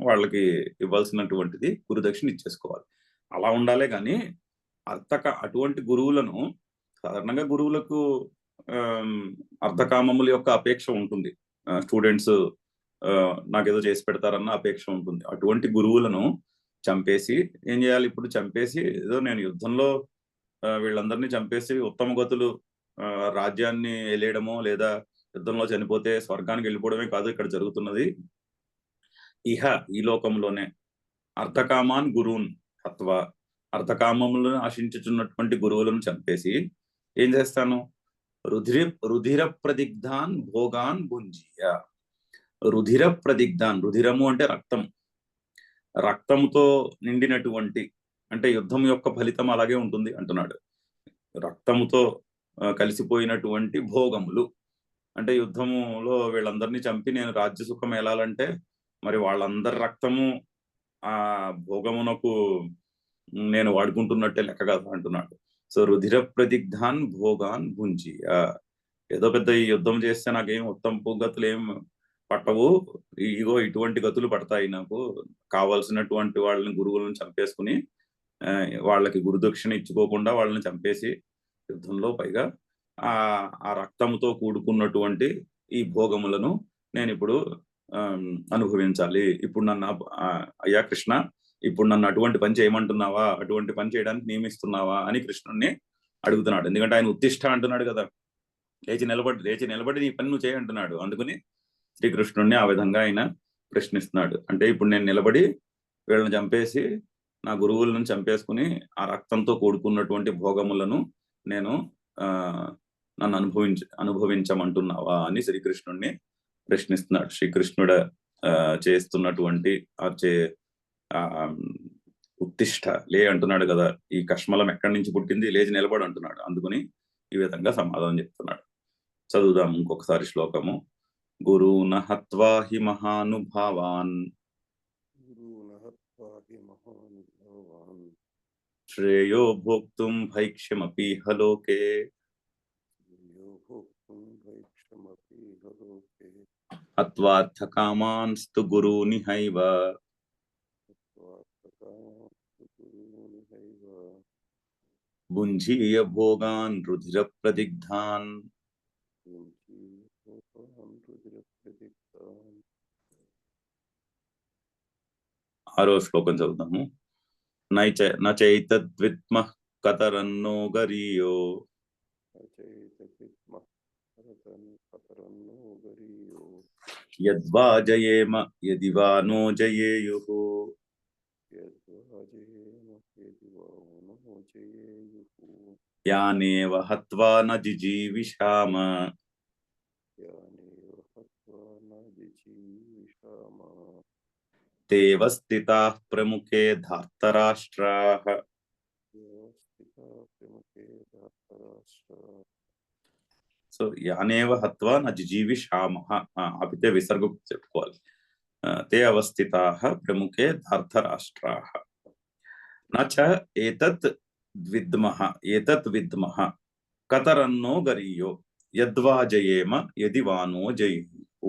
వాళ్ళకి ఇవ్వాల్సినటువంటిది గురుదక్షిణ ఇచ్చేసుకోవాలి. అలా ఉండాలే కానీ అటువంటి గురువులను, సాధారణంగా గురువులకు అర్ధకామముల యొక్క అపేక్ష ఉంటుంది. స్టూడెంట్స్ నాకేదో చేసి పెడతారన్న అపేక్ష ఉంటుంది. అటువంటి గురువులను చంపేసి ఏం చేయాలి? ఇప్పుడు చంపేసి ఏదో నేను యుద్ధంలో వీళ్ళందరినీ చంపేసి ఉత్తమ గతులు రాజ్యాన్ని వెళ్ళేయడమో లేదా యుద్ధంలో చనిపోతే స్వర్గానికి వెళ్ళిపోవడమే కాదు ఇక్కడ జరుగుతున్నది. ఈ లోకంలోనే అర్ధకామాన్ గురువున్ హత్వా, అర్ధకామములను ఆశించుచున్నటువంటి గురువులను చంపేసి ఏం చేస్తాను? రుధిర ప్రదిగ్ధాన్ భోగాన్ భుంజీయ. రుధిర ప్రదిగ్ధాన్, రుధిరము అంటే రక్తం, రక్తంతో నిండినటువంటి, అంటే యుద్ధం యొక్క ఫలితం అలాగే ఉంటుంది అంటున్నాడు. రక్తముతో కలిసిపోయినటువంటి భోగములు అంటే యుద్ధములో వీళ్ళందరినీ చంపి నేను రాజ్య సుఖం వెళ్ళాలంటే మరి వాళ్ళందరి రక్తము ఆ భోగమునకు నేను వాడుకుంటున్నట్టే లెక్క కదా అంటున్నాడు. సో రుధిర ప్రదిగ్ధాన్ భోగాన్ భుంజి, ఏదో పెద్ద ఈ యుద్ధం చేస్తే నాకేం ఉత్తమ గతులు ఏం పట్టవు, ఇగో ఇటువంటి గతులు పడతాయి నాకు. కావాల్సినటువంటి వాళ్ళని గురువులను చంపేసుకుని వాళ్ళకి గురుదక్షిణ ఇచ్చుకోకుండా వాళ్ళని చంపేసి యుద్ధంలో పైగా ఆ రక్తంతో కూడుకున్నటువంటి ఈ భోగములను నేను ఇప్పుడు అనుభవించాలి. ఇప్పుడు నన్ను అయ్యా కృష్ణ, ఇప్పుడు నన్ను అటువంటి పని చేయమంటున్నావా, అటువంటి పని చేయడానికి నియమిస్తున్నావా అని కృష్ణుణ్ణి అడుగుతున్నాడు. ఎందుకంటే ఆయన ఉత్తిష్ట అంటున్నాడు కదా, లేచి నిలబడి నీ పని నువ్వు చేయంటున్నాడు. అందుకని శ్రీకృష్ణుణ్ణి ఆ విధంగా ఆయన ప్రశ్నిస్తున్నాడు. అంటే ఇప్పుడు నేను నిలబడి వీళ్ళని చంపేసి నా గురువులను చంపేసుకుని ఆ రక్తంతో కూడుకున్నటువంటి భోగములను నేను నన్ను అనుభవించమంటున్నావా అని శ్రీకృష్ణుణ్ణి ప్రశ్నిస్తున్నాడు. శ్రీకృష్ణుడు చేస్తున్నటువంటి ఉత్తిష్ట లే అంటున్నాడు కదా, ఈ కష్మలం ఎక్కడి నుంచి పుట్టింది, లేచి నిలబడి అంటున్నాడు. అందుకని ఈ విధంగా సమాధానం చెప్తున్నాడు. చదువుదాం ఇంకొకసారి శ్లోకము. గురూన హత్వా హి మహానుభావాన్ శ్రేయో భోక్తుం భైక్ష్యమపీహ లోకే హత్వార్థకామాన్స్తు గురూనిహైవ భుంజీయ భోగాన్ రుధిర ప్రదిగ్ధాన్. 6వ శ్లోకం చదువుతాము. నచైతద్విద్మః కతరన్నో గరీయో యద్వా జయేమ యది వా నో జయేయుః యానేవ హత్వా న జిజీవిషామ తేవ స్థితాః ప్రముఖే ధార్తరాష్ట్రాః. సో యానేవ హత్వా న జిజీవిషామః ఆపితే విసర్గ చెప్పుకోవాలి. తే అవస్థితాః ప్రముఖే ధార్తరాష్ట్రాః. నచ ఏతత్ విద్మః కతరన్నో గరీయో యద్వా జయేమ యది వానో జయేయుః.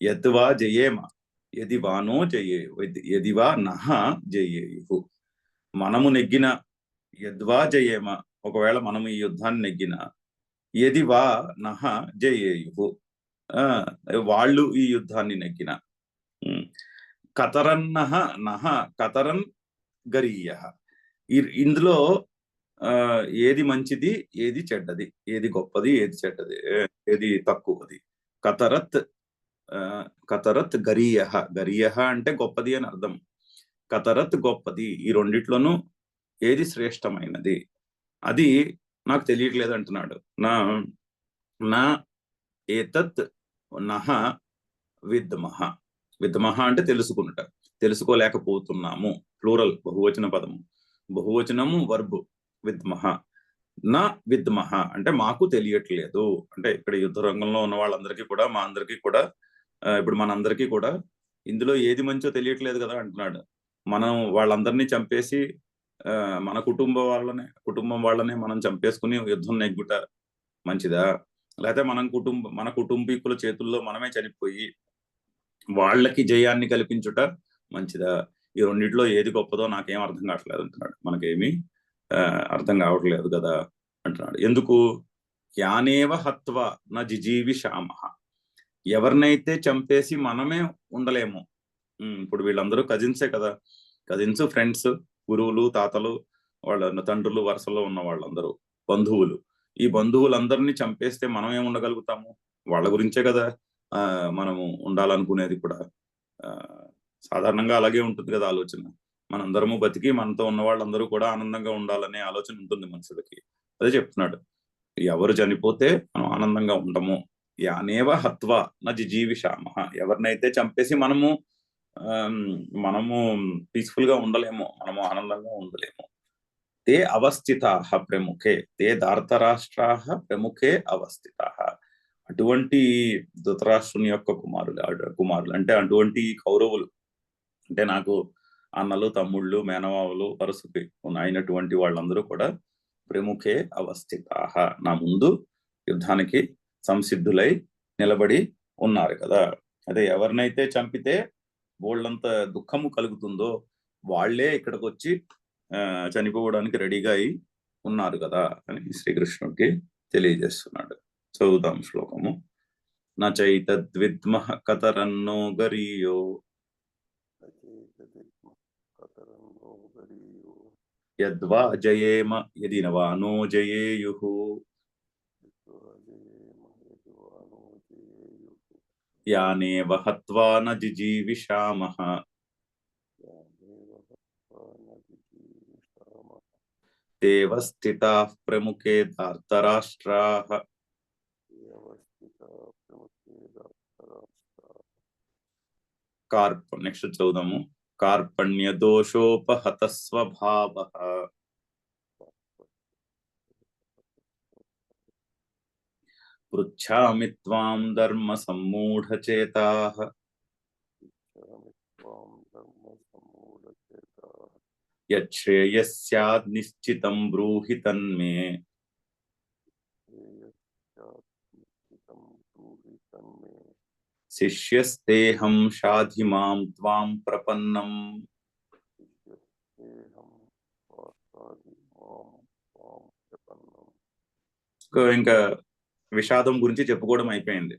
యద్వా జయేమ యది వానో యది వా నః జయేయుః. మనము నెగ్గిన, యద్వా జయేమ ఒకవేళ మనము ఈ యుద్ధాన్ని నెగ్గిన, యది వా నః జయేయుః వాళ్ళు ఈ యుద్ధాన్ని నెగ్గిన, కతరన్నః నః కతరన్ గరీయః. ఇందులో ఏది మంచిది, ఏది చెడ్డది, ఏది గొప్పది, ఏది చెడ్డది, ఏది తక్కువది. కతరత్ గరీయః. గరీయః అంటే గొప్పది అని అర్థం. కతరత్ గొప్పది. ఈ రెండిట్లోనూ ఏది శ్రేష్టమైనది అది నాకు తెలియట్లేదు అంటున్నాడు. నా ఏతత్ నః విద్మః. విద్మః అంటే తెలుసుకునుట, తెలుసుకోలేకపోతున్నాము. ప్లూరల్, బహువచన పదము, బహువచనము వర్బ్ విద్మః. నా విద్మః అంటే మాకు తెలియట్లేదు. అంటే ఇక్కడ యుద్ధ రంగంలో ఉన్న వాళ్ళందరికీ కూడా, మా అందరికీ కూడా, ఇప్పుడు మనందరికీ కూడా ఇందులో ఏది మంచో తెలియట్లేదు కదా అంటున్నాడు. మనం వాళ్ళందరినీ చంపేసి మన కుటుంబం వాళ్ళనే మనం చంపేసుకుని యుద్ధం నెగ్గుట మంచిదా, లేకపోతే మన కుటుంబీకుల చేతుల్లో మనమే చనిపోయి వాళ్ళకి జయాన్ని కల్పించుట మంచిదా? ఈ రెండిట్లో ఏది గొప్పదో నాకేం అర్థం కావట్లేదు అంటున్నాడు. మనకేమీ అర్థం కావట్లేదు కదా అంటున్నాడు. ఎందుకు? యానేవ హత్వ న జిజీవిషామః. ఎవరినైతే చంపేసి మనమే ఉండలేము. ఇప్పుడు వీళ్ళందరూ కజిన్సే కదా, కజిన్స్, ఫ్రెండ్స్, గురువులు, తాతలు, వాళ్ళ తండ్రులు, వరుసలో ఉన్న వాళ్ళందరూ బంధువులు. ఈ బంధువులందరినీ చంపేస్తే మనం ఏం ఉండగలుగుతాము? వాళ్ళ గురించే కదా మనము ఉండాలనుకునేది కూడా. సాధారణంగా అలాగే ఉంటుంది కదా ఆలోచన. మనందరము బతికి మనతో ఉన్న వాళ్ళందరూ కూడా ఆనందంగా ఉండాలనే ఆలోచన ఉంటుంది మనుషులకి. అదే చెప్తున్నాడు, ఎవరు చనిపోతే మనం ఆనందంగా ఉండము. యానేవ హత్వ న జిజీవిషామః. ఎవరినైతే చంపేసి మనము పీస్ఫుల్ గా ఉండలేము, మనము ఆనందంగా ఉండలేము. తే అవస్థితాః ప్రముఖే, తే ధార్తరాష్ట్రాః ప్రముఖే అవస్థితాః. అటువంటి ధృతరాష్ట్రుని యొక్క కుమారులు అంటే అటువంటి కౌరవులు, అంటే నాకు అన్నలు, తమ్ముళ్ళు, మేనమావలు, వరుసకి అయినటువంటి వాళ్ళందరూ కూడా ప్రముఖే అవస్థితాః, నా ముందు యుద్ధానికి సంసిద్ధులై నిలబడి ఉన్నారు కదా. అదే ఎవరినైతే చంపితే బోళ్ళంత దుఃఖము కలుగుతుందో వాళ్లే ఇక్కడికి వచ్చి చనిపోవడానికి రెడీగా అయి ఉన్నారు కదా అని శ్రీకృష్ణుడికి తెలియజేస్తున్నాడు. చదువుదాం శ్లోకము. నచైతద్విద్మః కతరన్నో గరీయో యద్వా జయేమ యది వా నో జయేయుః. యానేవ హత్వా న జిజీవిషామః. తేవ స్థితాః ప్రముఖే ధార్తరాష్ట్రాః. నెక్స్ట్ చదువుదాము. కార్పణ్య దోషోపహత స్వభావః. పృచ్ఛామి త్వాం ధర్మ సమ్మూఢచేతాః. యచ్ఛ్రేయస్యాద్ నిశ్చితం బ్రూహి తన్మే. శిష్యస్తేహం షాధి మాం త్వాం ప్రపన్నం. ఇంకా విషాదం గురించి చెప్పుకోవడం అయిపోయింది.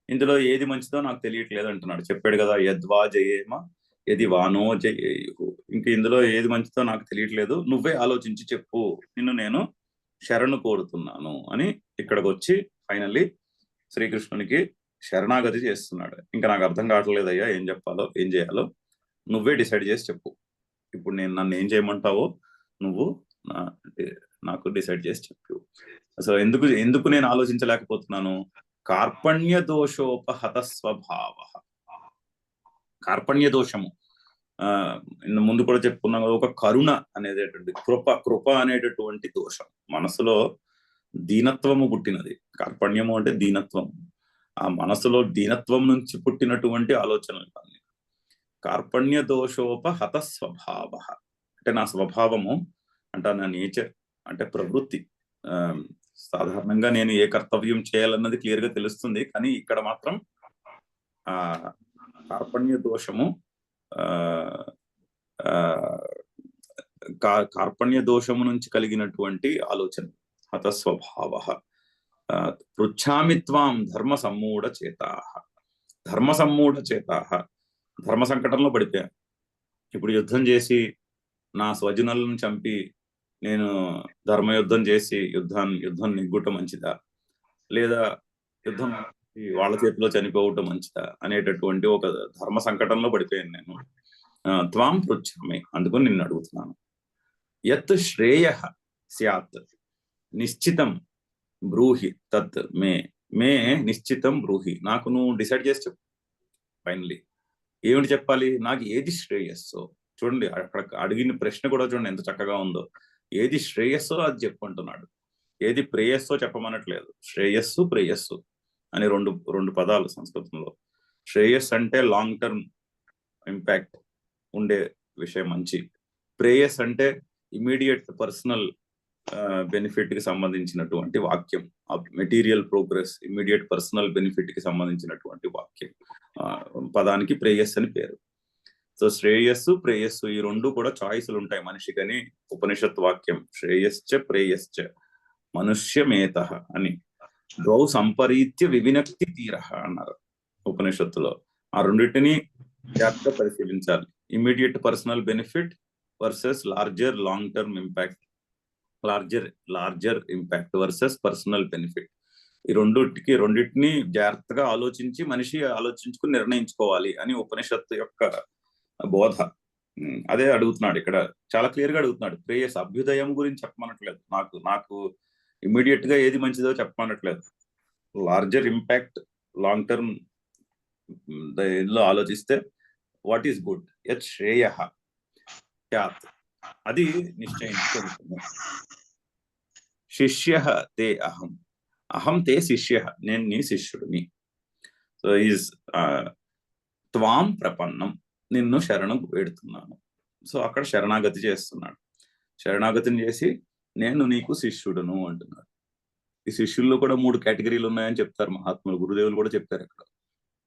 ఇందులో ఏది మంచిదో నాకు తెలియట్లేదు అంటున్నాడు. చెప్పాడు కదా, యద్వా జయేమ యది వానో జయేయుః. ఇంక ఇందులో ఏది మంచిదో నాకు తెలియట్లేదు, నువ్వే ఆలోచించి చెప్పు, నిన్ను నేను శరణు కోరుతున్నాను అని ఇక్కడికి వచ్చి ఫైనల్లీ శ్రీకృష్ణునికి శరణాగతి చేస్తున్నాడు. ఇంకా నాకు అర్థం కావట్లేదయ్యా, ఏం చెప్పాలో ఏం చేయాలో నువ్వే డిసైడ్ చేసి చెప్పు. ఇప్పుడు నన్ను ఏం చేయమంటావో నువ్వు నాకు డిసైడ్ చేసి చెప్పు. అసలు ఎందుకు నేను ఆలోచించలేకపోతున్నాను? కార్పణ్య దోషోపహత స్వభావ. కార్పణ్య దోషము ముందు కూడా చెప్పుకున్నాం, ఒక కరుణ అనేటటువంటి కృప అనేటటువంటి దోషం. మనసులో దీనత్వము పుట్టినది. కార్పణ్యము అంటే దీనత్వం. ఆ మనసులో దీనత్వం నుంచి పుట్టినటువంటి ఆలోచనలు కానీ. కార్పణ్య దోషోపహత స్వభావ అంటే నా స్వభావము, అంటే నా నేచర్, అంటే ప్రవృత్తి. సాధారణంగా నేను ఏ కర్తవ్యం చేయాలన్నది క్లియర్ గా తెలుస్తుంది, కానీ ఇక్కడ మాత్రం ఆ కార్పణ్య దోషము కార్పణ్య దోషము నుంచి కలిగినటువంటి ఆలోచన. హత స్వభావ. పృచ్ఛామి త్వాం ధర్మ సమ్మూఢ చేతాః. ధర్మ సమ్మూఢ చేతాః, ధర్మ సంకటంలో పడిపోయాను. ఇప్పుడు యుద్ధం చేసి నా స్వజనులను చంపి నేను ధర్మయుద్ధం చేసి యుద్ధం నెగ్గుట మంచిదా, లేదా యుద్ధం వాళ్ళ చేతిలో చనిపోవటం మంచిదా అనేటటువంటి ఒక ధర్మ సంకటంలో పడిపోయాను నేను. త్వాం పృచ్ఛామి, అందుకని నిన్ను అడుగుతున్నాను. యత్ శ్రేయ స్యాత్ నిశ్చితం బ్రూహి తత్ మే నిశ్చితం బ్రూహి. నాకు నువ్వు డిసైడ్ చేసి చెప్పు. ఫైనలీ ఏమిటి చెప్పాలి? నాకు ఏది శ్రేయస్సో చూడండి, అక్కడ అడిగిన ప్రశ్న కూడా చూడండి ఎంత చక్కగా ఉందో. ఏది శ్రేయస్సో అది చెప్పుకుంటున్నాడు. ఏది ప్రేయస్సో చెప్పమనట్లేదు. శ్రేయస్సు ప్రేయస్సు అని రెండు పదాలు సంస్కృతంలో. శ్రేయస్ అంటే లాంగ్ టర్మ్ ఇంపాక్ట్ ఉండే విషయం, మంచి. ప్రేయస్ అంటే ఇమీడియట్ పర్సనల్ బెనిఫిట్ కి సంబంధించినటువంటి వాక్యం. Material progress, immediate personal benefit కి సంబంధించినటువంటి వాక్యం. పదానికి ప్రేయస్ అని పేరు. సో శ్రేయస్సు ప్రేయస్సు ఈ రెండు కూడా చాయిస్లు ఉంటాయి మనిషికని ఉపనిషత్ వాక్యం. శ్రేయశ్చ ప్రేయశ్చ మనుష్యమేత అని. ద్వౌ సంపరీత్య వివినక్తి తీర అన్నారు ఉపనిషత్తులో. ఆ రెండింటినీ జాగ్రత్తగా పరిశీలించాలి. Immediate personal benefit versus larger long term impact. Larger impact versus personal benefit. ఈ రెండింటిని జాగ్రత్తగా ఆలోచించి మనిషి ఆలోచించుకుని నిర్ణయించుకోవాలి అని ఉపనిషత్తు యొక్క బోధ. అదే అడుగుతున్నాడు ఇక్కడ, చాలా క్లియర్ గా అడుగుతున్నాడు. ప్రేయస్ అభ్యుదయం గురించి చెప్పమనట్లేదు, నాకు ఇమ్మీడియట్ గా ఏది మంచిదో చెప్పమనట్లేదు. లార్జర్ ఇంపాక్ట్, లాంగ్ టర్మ్ లో ఆలోచిస్తే వాట్ ఈస్ గుడ్, యత్ శ్రేయ స్యాత్ అది నిశ్చయించుకుంటుంది. శిష్య తే అహం తే శిష్య, నేను నీ శిష్యుడిని. సో ఈజ్ త్వాం ప్రపన్నం, నిన్ను శరణు వేడుతున్నాను. సో అక్కడ శరణాగతి చేస్తున్నాడు. శరణాగతిని చేసి నేను నీకు శిష్యుడును అంటున్నాడు. ఈ శిష్యుల్లో కూడా 3 కేటగిరీలు ఉన్నాయని చెప్తారు మహాత్ములు, గురుదేవులు కూడా చెప్పారు అక్కడ.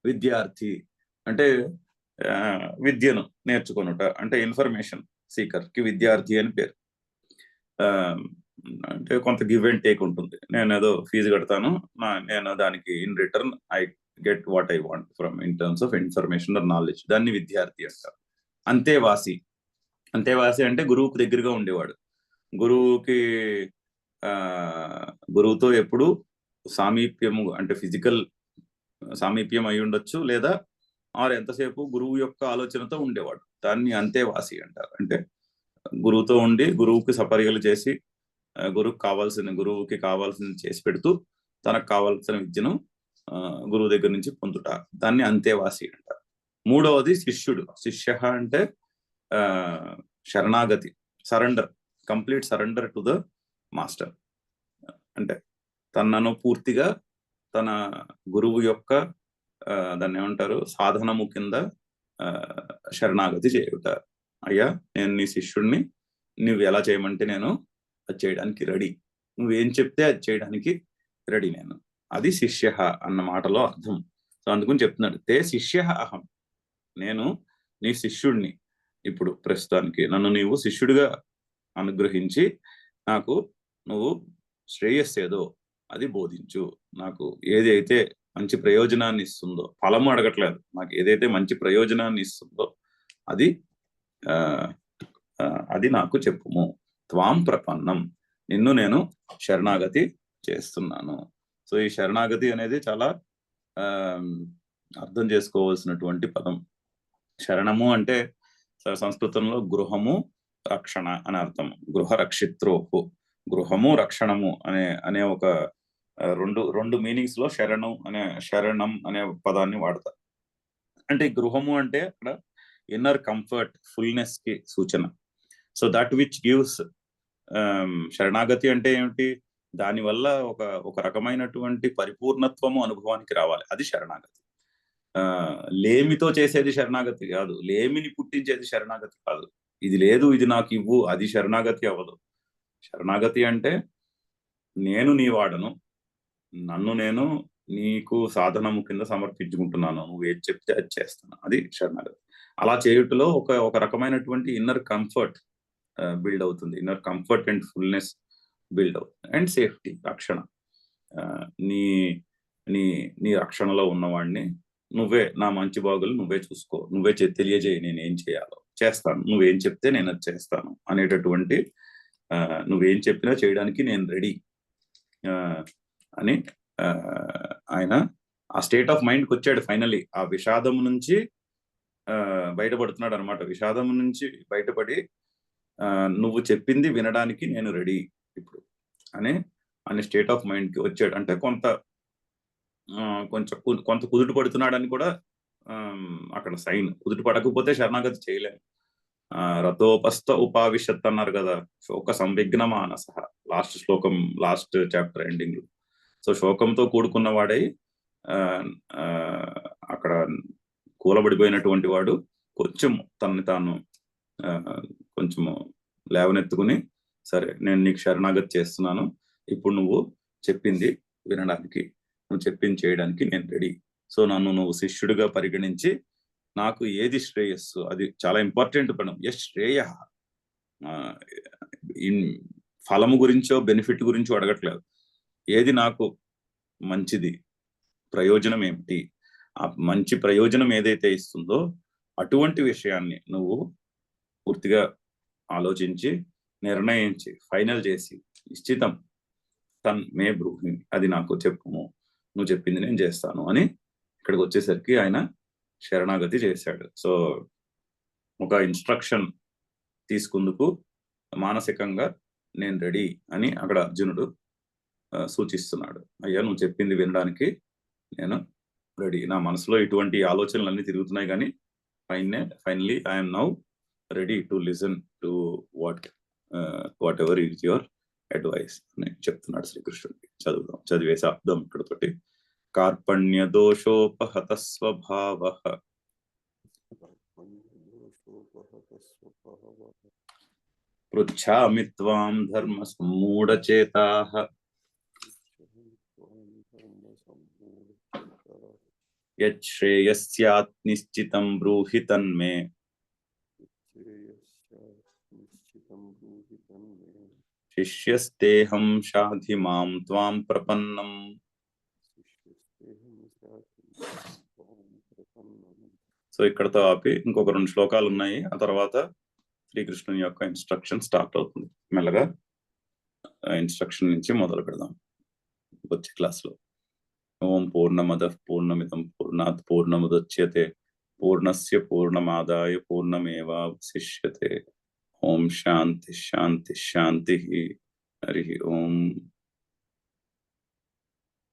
విద్యార్థి అంటే విద్యను నేర్చుకొనుట, అంటే ఇన్ఫర్మేషన్ సీకర్ కి విద్యార్థి అని పేరు. అంటే కొంత గివ్ అండ్ టేక్ ఉంటుంది. నేను ఏదో ఫీజు కడతాను, నేను దానికి in return I get what I want from in terms of information are knowledge. దాన్ని విద్యార్థి అంటారు. అంతేవాసి అంటే గురువుకు దగ్గరగా ఉండేవాడు. గురువుతో ఎప్పుడు సామీప్యము, అంటే ఫిజికల్ సామీప్యం అయి ఉండొచ్చు, లేదా ఎంతసేపు గురువు యొక్క ఆలోచనతో ఉండేవాడు. దాన్ని అంతేవాసి అంటారు. అంటే గురువుతో ఉండి గురువుకి సపర్యలు చేసి గురువుకి కావాల్సింది చేసి పెడుతూ తనకు కావాల్సిన విద్యను గురువు దగ్గర నుంచి పొందుట, దాన్ని అంతేవాసి అంటారు. మూడవది శిష్యుడు. శిష్య అంటే శరణాగతి, surrender, complete surrender to the master. అంటే తనను పూర్తిగా తన గురువు యొక్క దాన్ని ఏమంటారు, సాధనము కింద శరణాగతి చేయుట. అయ్యా నేను నీ శిష్యుడిని, నువ్వు ఎలా చేయమంటే నేను అది చేయడానికి రెడీ, నువ్వేం చెప్తే అది చేయడానికి రెడీ నేను. అది శిష్య అన్న మాటలో అర్థం. సో అందుకని చెప్తున్నాడు, తే శిష్య అహం, నేను నీ శిష్యుడిని. ఇప్పుడు ప్రస్తుతానికి నన్ను నీవు శిష్యుడిగా అనుగ్రహించి నాకు నువ్వు శ్రేయస్సేదో అది బోధించు. నాకు ఏదైతే మంచి ప్రయోజనాన్ని ఇస్తుందో, ఫలము అడగట్లేదు, నాకు ఏదైతే మంచి ప్రయోజనాన్ని ఇస్తుందో అది నాకు చెప్పుము. త్వాం ప్రపన్నం, నిన్ను నేను శరణాగతి చేస్తున్నాను. సో ఈ శరణాగతి అనేది చాలా అర్థం చేసుకోవాల్సినటువంటి పదం. శరణము అంటే సంస్కృతంలో గృహము రక్షణ అని అర్థం. గృహ రక్షిత్రోహు, గృహము రక్షణము అనే ఒక రెండు మీనింగ్స్ లో శరణం అనే పదాన్ని వాడతారు. అంటే గృహము అంటే అక్కడ ఇన్నర్ కంఫర్ట్, ఫుల్నెస్ కి సూచన. సో దట్ విచ్ గివ్స్, శరణాగతి అంటే ఏమిటి, దానివల్ల ఒక రకమైనటువంటి పరిపూర్ణత్వము అనుభవానికి రావాలి, అది శరణాగతి. లేమితో చేసేది శరణాగతి కాదు, లేమిని పుట్టించేది శరణాగతి కాదు. ఇది లేదు, ఇది నాకు ఇవ్వు, అది శరణాగతి అవ్వదు. శరణాగతి అంటే నేను నీ వాడను, నన్ను నేను నీకు సాధనము కింద సమర్పించుకుంటున్నాను, నువ్వు ఏది చెప్తే అది చేస్తాను, అది శరణాగతి. అలా చేయుటలో ఒక రకమైనటువంటి ఇన్నర్ కంఫర్ట్ బిల్డ్ అవుతుంది, inner comfort and fullness build అవుతుంది, అండ్ సేఫ్టీ, రక్షణ. నీ నీ నీ రక్షణలో ఉన్నవాడిని, నువ్వే నా మంచి బాగులు నువ్వే చూసుకో, నువ్వే తెలియజేయి నేనేం చేయాలో, చేస్తాను, నువ్వేం చెప్తే నేను అది చేస్తాను అనేటటువంటి, నువ్వేం చెప్పినా చేయడానికి నేను రెడీ అని ఆయన ఆ స్టేట్ ఆఫ్ మైండ్కి వచ్చాడు ఫైనల్లీ. ఆ విషాదం నుంచి బయటపడుతున్నాడు అనమాట. విషాదం నుంచి బయటపడి నువ్వు చెప్పింది వినడానికి నేను రెడీ ఇప్పుడు అనే స్టేట్ ఆఫ్ మైండ్ కి వచ్చాడు. అంటే కొంత కుదుట పడుతున్నాడని కూడా అక్కడ సైన్. కుదుట పడకపోతే శరణాగతి చేయలేము. రథోపస్థ ఉపావిశత్ అన్నారు కదా, శోక సంవిఘ్న మానస, లాస్ట్ శ్లోకం, లాస్ట్ చాప్టర్ ఎండింగ్. సో శోకంతో కూడుకున్న వాడై అక్కడ కూలబడిపోయినటువంటి వాడు కొంచెం తనని తాను కొంచెము లేవనెత్తుకుని, సరే నేను నీకు శరణాగతి చేస్తున్నాను, ఇప్పుడు నువ్వు చెప్పింది వినడానికి, నువ్వు చెప్పింది చేయడానికి నేను రెడీ. సో నన్ను నువ్వు శిష్యుడిగా పరిగణించి నాకు ఏది శ్రేయస్సు, అది చాలా ఇంపార్టెంట్ పదం. ఎస్ శ్రేయ, ఫలము గురించో బెనిఫిట్ గురించో అడగట్లేదు, ఏది నాకు మంచిది, ప్రయోజనం ఏమిటి, ఆ మంచి ప్రయోజనం ఏదైతే ఇస్తుందో అటువంటి విషయాన్ని నువ్వు పూర్తిగా ఆలోచించి నిర్ణయించి ఫైనల్ చేసి నిశ్చితం తన్ మే బ్రూహి, అది నాకు చెప్పుము, నువ్వు చెప్పింది నేను చేస్తాను అని ఇక్కడికి వచ్చేసరికి ఆయన శరణాగతి చేశాడు. సో ఒక ఇన్స్ట్రక్షన్ తీసుకుందుకు మానసికంగా నేను రెడీ అని అక్కడ అర్జునుడు సూచిస్తున్నాడు. అయ్యా నువ్వు చెప్పింది వినడానికి నేను రెడీ, నా మనసులో ఇటువంటి ఆలోచనలు అన్ని తిరుగుతున్నాయి, కానీ finally I'm now ready to listen to what ever is your advice అని చెప్తున్నాడు శ్రీకృష్ణుడికి. చదివేసి అర్థం ఇక్కడతోటి. కార్పణ్య దోషోపహత స్వభావః పృచ్ఛామి త్వాం ధర్మ సమ్మూఢచేతాః యచ్ఛ్రేయస్యాత్ నిశ్చితం బ్రూహి తన్మే శిష్యస్తేహం షాధి మాం త్వాం ప్రపన్నం. సో ఇక్కడతో ఆపి ఇంకొక 2 శ్లోకాలు ఉన్నాయి, ఆ తర్వాత శ్రీకృష్ణుని యొక్క ఇన్స్ట్రక్షన్ స్టార్ట్ అవుతుంది. మెల్లగా ఇన్స్ట్రక్షన్ నుంచి మొదలు పెడదాం వచ్చే క్లాస్లో. ఓం పూర్ణమదః పూర్ణమిదం పూర్ణాత్ పూర్ణముదచ్యతే పూర్ణస్య పూర్ణమాదాయ పూర్ణమేవావశిష్యతే. ఓం శాంతి శాంతి శాంతి. హరి ఓం.